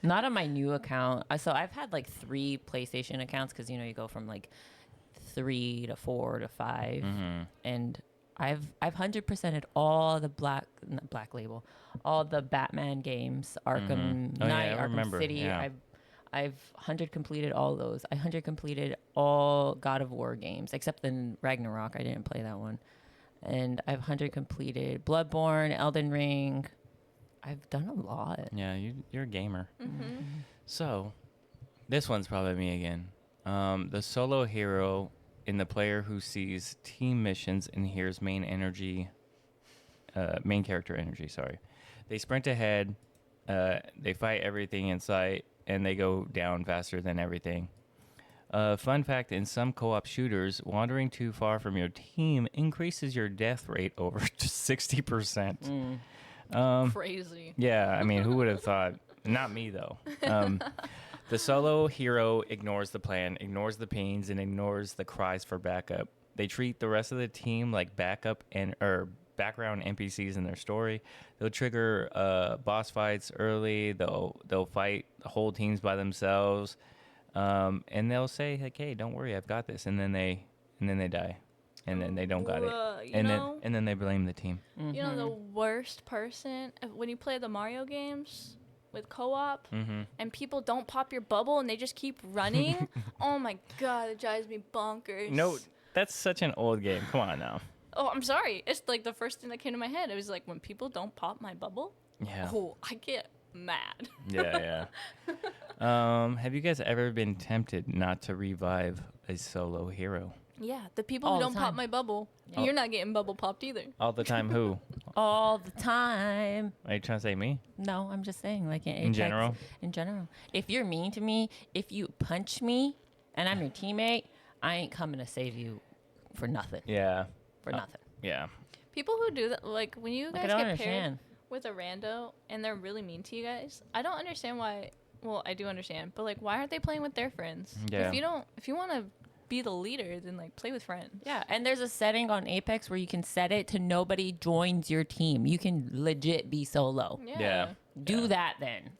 Not on my new account. So I've had like 3 PlayStation accounts because, you know, you go from like 3 to 4 to 5. And I've 100%ed all the Blacklabel, all the Batman games, Arkham Knight, I Arkham remember. City. Yeah. I've 100 completed all those. I 100 completed all God of War games except the Ragnarok. I didn't play that one. And I've 100 completed Bloodborne, Elden Ring. I've done a lot. Yeah, you're a gamer. So, this one's probably me again. The solo hero in the player who sees team missions and hears main character energy, sorry. They sprint ahead, they fight everything in sight, and they go down faster than everything. Fun fact, in some co-op shooters, wandering too far from your team increases your death rate over to 60%. Crazy. Yeah, I mean, who would have thought? Not me, though. The solo hero ignores the plan, ignores the pains, and ignores the cries for backup. They treat the rest of the team like backup or background NPCs in their story. They'll trigger boss fights early. They'll fight the whole teams by themselves, and they'll say, like, "Hey, don't worry, I've got this." And then they die, and then they don't got it, and then they blame the team. You know the worst person when you play the Mario games with co-op and people don't pop your bubble and they just keep running. Oh my god, it drives me bonkers. No, that's such an old game. Come on now. Oh, I'm sorry. It's like the first thing that came to my head. It was like when people don't pop my bubble. Yeah. Oh, I get mad. Yeah. Have you guys ever been tempted not to revive a solo hero? Yeah, the people All who the don't pop time. my bubble. You're not getting bubble popped either. All the time? Who? All the time. Are you trying to say me? No, I'm just saying, like in In general? In general, if you're mean to me, if you punch me, and I'm your teammate, I ain't coming to save you for nothing. Yeah. For nothing. Yeah. People who do that, like when you Like, guys I don't get understand. paired with a rando and they're really mean to you guys, I don't understand why. Well, I do understand, but like, why aren't they playing with their friends? Yeah. If you want to be the leader, then like play with friends. Yeah, and there's a setting on Apex where you can set it to nobody joins your team. You can legit be solo. Yeah. Do that then.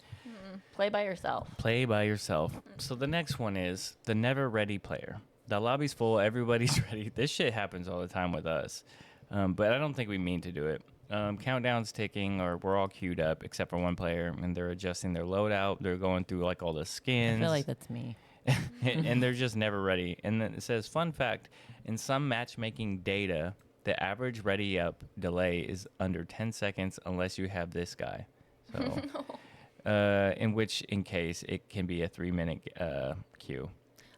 Play by yourself. Play by yourself. So the next one is the never ready player. The lobby's full. Everybody's ready. This shit happens all the time with us. But I don't think we mean to do it. Countdown's ticking, or we're all queued up except for one player, and they're adjusting their loadout. They're going through like all the skins. I feel like that's me. and they're just never ready. And then it says, fun fact, in some matchmaking data, the average ready up delay is under 10 seconds unless you have this guy. So, in case it can be a 3-minute queue.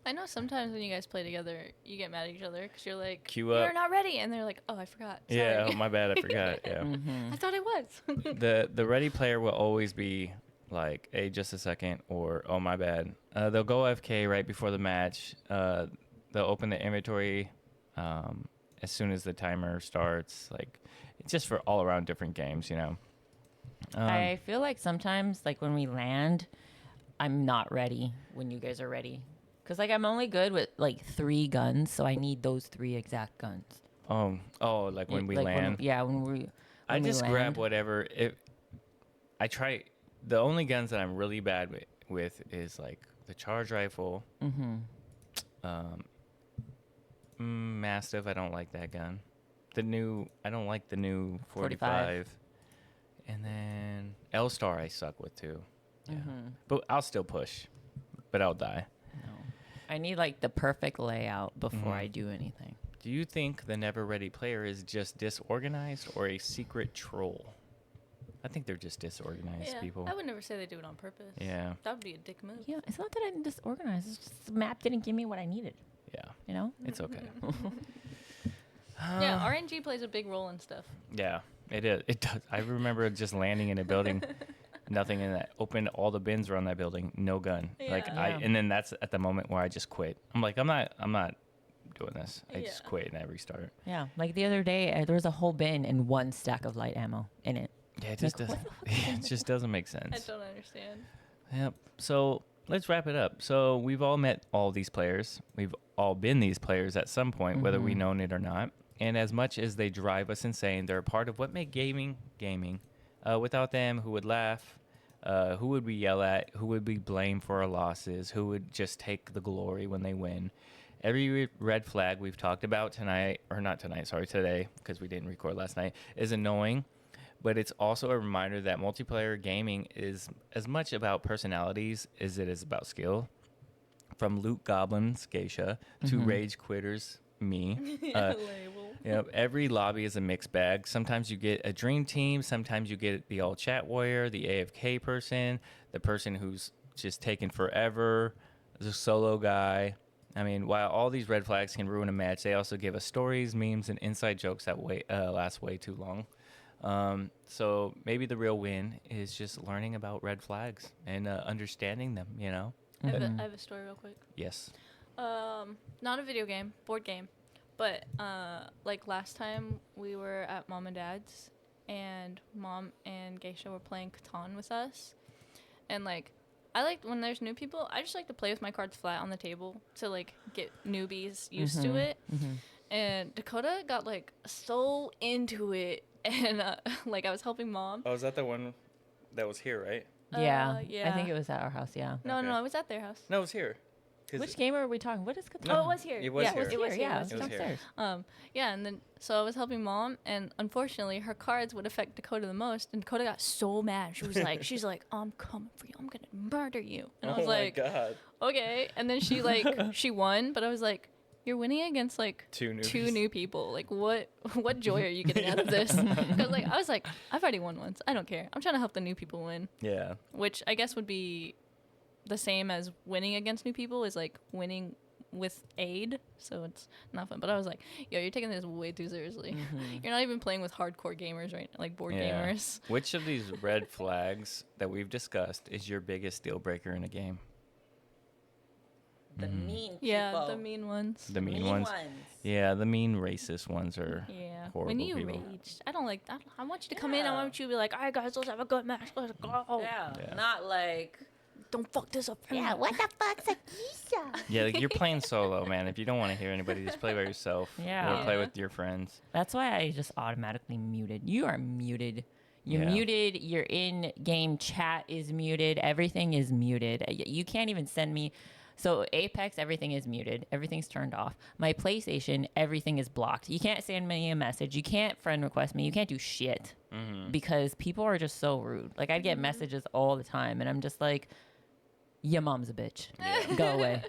I know sometimes when you guys play together, you get mad at each other because you're like, Queue up. you're not ready. And they're like, oh, I forgot. Sorry. Yeah, oh, my bad, I forgot. Yeah. I thought I was. The ready player will always be like, hey, just a second, or oh, my bad. They'll go AFK right before the match. They'll open the inventory as soon as the timer starts. Like, it's just for all around different games, you know. I feel like sometimes, like when we land, I'm not ready when you guys are ready. Because, like, I'm only good with, like, 3 guns, so I need those 3 exact guns. Like when we land? When I we just land. grab whatever. I try. The only guns that I'm really bad with is, like, the charge rifle. Mastiff, I don't like that gun. I don't like the new 45. And then L-Star I suck with, too. Yeah. But I'll still push. But I'll die. No. I need, like, the perfect layout before I do anything. Do you think the never ready player is just disorganized or a secret troll? I think they're just disorganized people. I would never say they do it on purpose. Yeah. That would be a dick move. Yeah, it's not that I'm disorganized. It's just the map didn't give me what I needed. Yeah. You know? It's okay. Yeah, RNG plays a big role in stuff. Yeah, it is. It does. I remember just landing in a building, nothing in that. Opened all the bins around that building, no gun. Yeah. And then that's at the moment where I just quit. I'm like, I'm not doing this. I just quit and I restart. Yeah, like the other day, there was a whole bin and 1 stack of light ammo in it. Yeah, it just doesn't. It just doesn't make sense. I don't understand. Yep. So let's wrap it up. So we've all met all these players. We've all been these players at some point, whether we known it or not. And as much as they drive us insane, they're a part of what make gaming gaming. Without them, who would laugh? Who would we yell at? Who would we blame for our losses? Who would just take the glory when they win? Every red flag we've talked about today, because we didn't record last night, is annoying. But it's also a reminder that multiplayer gaming is as much about personalities as it is about skill. From Loot Goblins, Geisha, to Rage Quitters, me. Every lobby is a mixed bag. Sometimes you get a dream team. Sometimes you get the all chat warrior, the AFK person, the person who's just taking forever, the solo guy. I mean, while all these red flags can ruin a match, they also give us stories, memes, and inside jokes that last way too long. So maybe the real win is just learning about red flags and understanding them, you know? I have a story real quick. Yes. Not a video game, board game. But, like, last time we were at Mom and Dad's, and Mom and Geisha were playing Catan with us. And, like, I like when there's new people, I just like to play with my cards flat on the table to, like, get newbies used to it. And Dakota got, like, so into it. And, like, I was helping Mom. Oh, is that the one that was here, right? Yeah. Yeah. I think it was at our house, yeah. No, Okay. I was at their house. No, it was here. Which game are we talking? What is Catan? Oh, it was here. It was yeah, here. it was here. Yeah, It was it was here. downstairs. Yeah, and then so I was helping Mom, and unfortunately, her cards would affect Dakota the most, and Dakota got so mad. She's like, "I'm coming for you. I'm gonna murder you." And I was like, God. "Okay." And then she she won, but I was like, "You're winning against like Two new people. Like, what joy are you getting out of this?" Because like I was like, "I've already won once. I don't care. I'm trying to help the new people win." Yeah. Which I guess would be the same as winning against new people is like winning with aid, so it's not fun. But I was like, yo, you're taking this way too seriously. You're not even playing with hardcore gamers, right? Like board gamers. Which of these red flags that we've discussed is your biggest deal breaker in a game? The mean people. Yeah, the mean ones. The mean ones. Yeah, the mean racist ones are horrible when you people. raged, I don't like that. I want you to come in. I want you to be like, all right, guys, let's have a good match. Let's go. Yeah, not like... Don't fuck this up. Yeah, what the fuck's a Geisha? Yeah, like you're playing solo, man. If you don't want to hear anybody, just play by yourself. Yeah. Or play with your friends. That's why I just automatically muted. You are muted. You're muted. Your in-game chat is muted. Everything is muted. You can't even send me... So Apex, everything is muted. Everything's turned off. My PlayStation, everything is blocked. You can't send me a message. You can't friend request me. You can't do shit. Because people are just so rude. Like, I'd get messages all the time, and I'm just like... Your mom's a bitch. Yeah. Go away.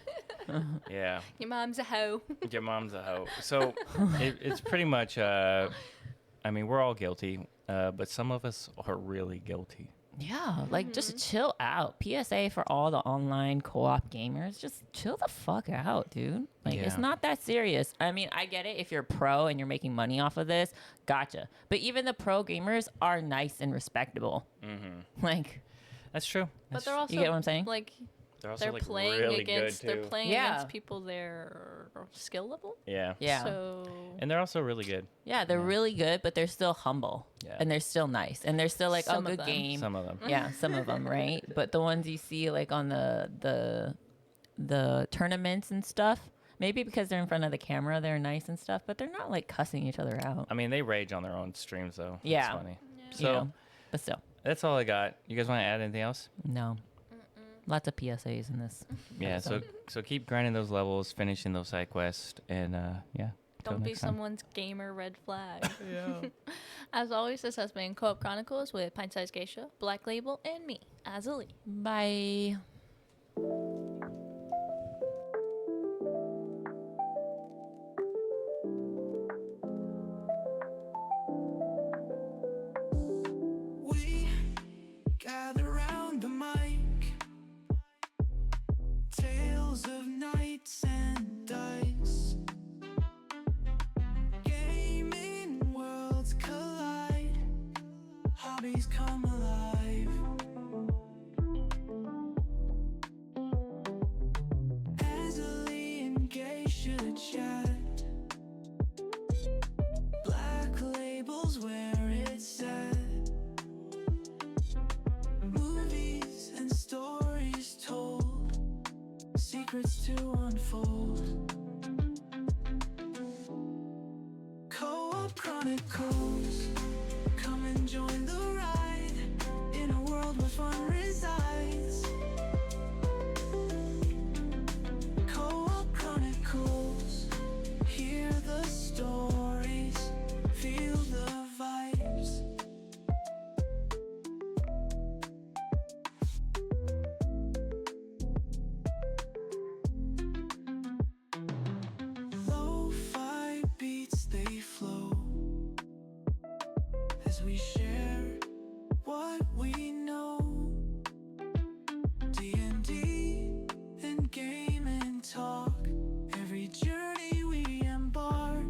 Yeah. Your mom's a hoe. Your mom's a hoe. So it's pretty much, I mean, we're all guilty, but some of us are really guilty. Yeah, like just chill out. PSA for all the online co-op gamers, just chill the fuck out, dude. Like it's not that serious. I mean, I get it if you're pro and you're making money off of this, gotcha. But even the pro gamers are nice and respectable. Like, That's true. But they're also You get what I'm saying? like They're also they're like playing really against good too. they're playing Yeah. against people their skill level. Yeah. Yeah. So And they're also really good. Yeah, they're really good, but they're still humble. Yeah. And they're still nice. And they're still like, Some oh, of good them. game. Some of them. Yeah, some of them, right? But the ones you see like on the tournaments and stuff, maybe because they're in front of the camera, they're nice and stuff, but they're not like cussing each other out. I mean, they rage on their own streams though. Yeah. It's funny. You So know, but still, that's all I got. You guys want to add anything else? no. Lots of PSAs in this. Yeah. episode. So keep grinding those levels, finishing those side quests, and yeah. till don't be next time. someone's gamer red flag. Yeah. As always, this has been Co-op Chronicles with Pint-Sized Geisha, Blacklabel, and me, Azzilee. Bye. We gather round the mic, tales of knights and dice. Gaming worlds collide, hobbies come alive. Azzilee and Geisha chat, Blacklabel's where it's at. Movies and stories told, secrets to unfold. Co-op Chronicles, come and join the ride in a world where fun resides. Co-op Chronicles, hear the stories, feel the vibes. Lo-fi beats, they flow as we share what we know. D&D and game and talk, every journey we embark.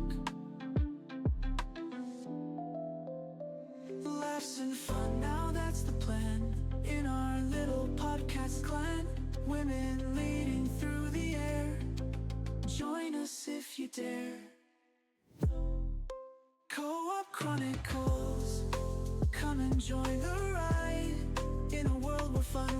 Laughs and fun, now that's the plan. In our little podcast clan, women leading through the air. Join us if you dare. Co-op Chronicles, come and join the ride in a world where fun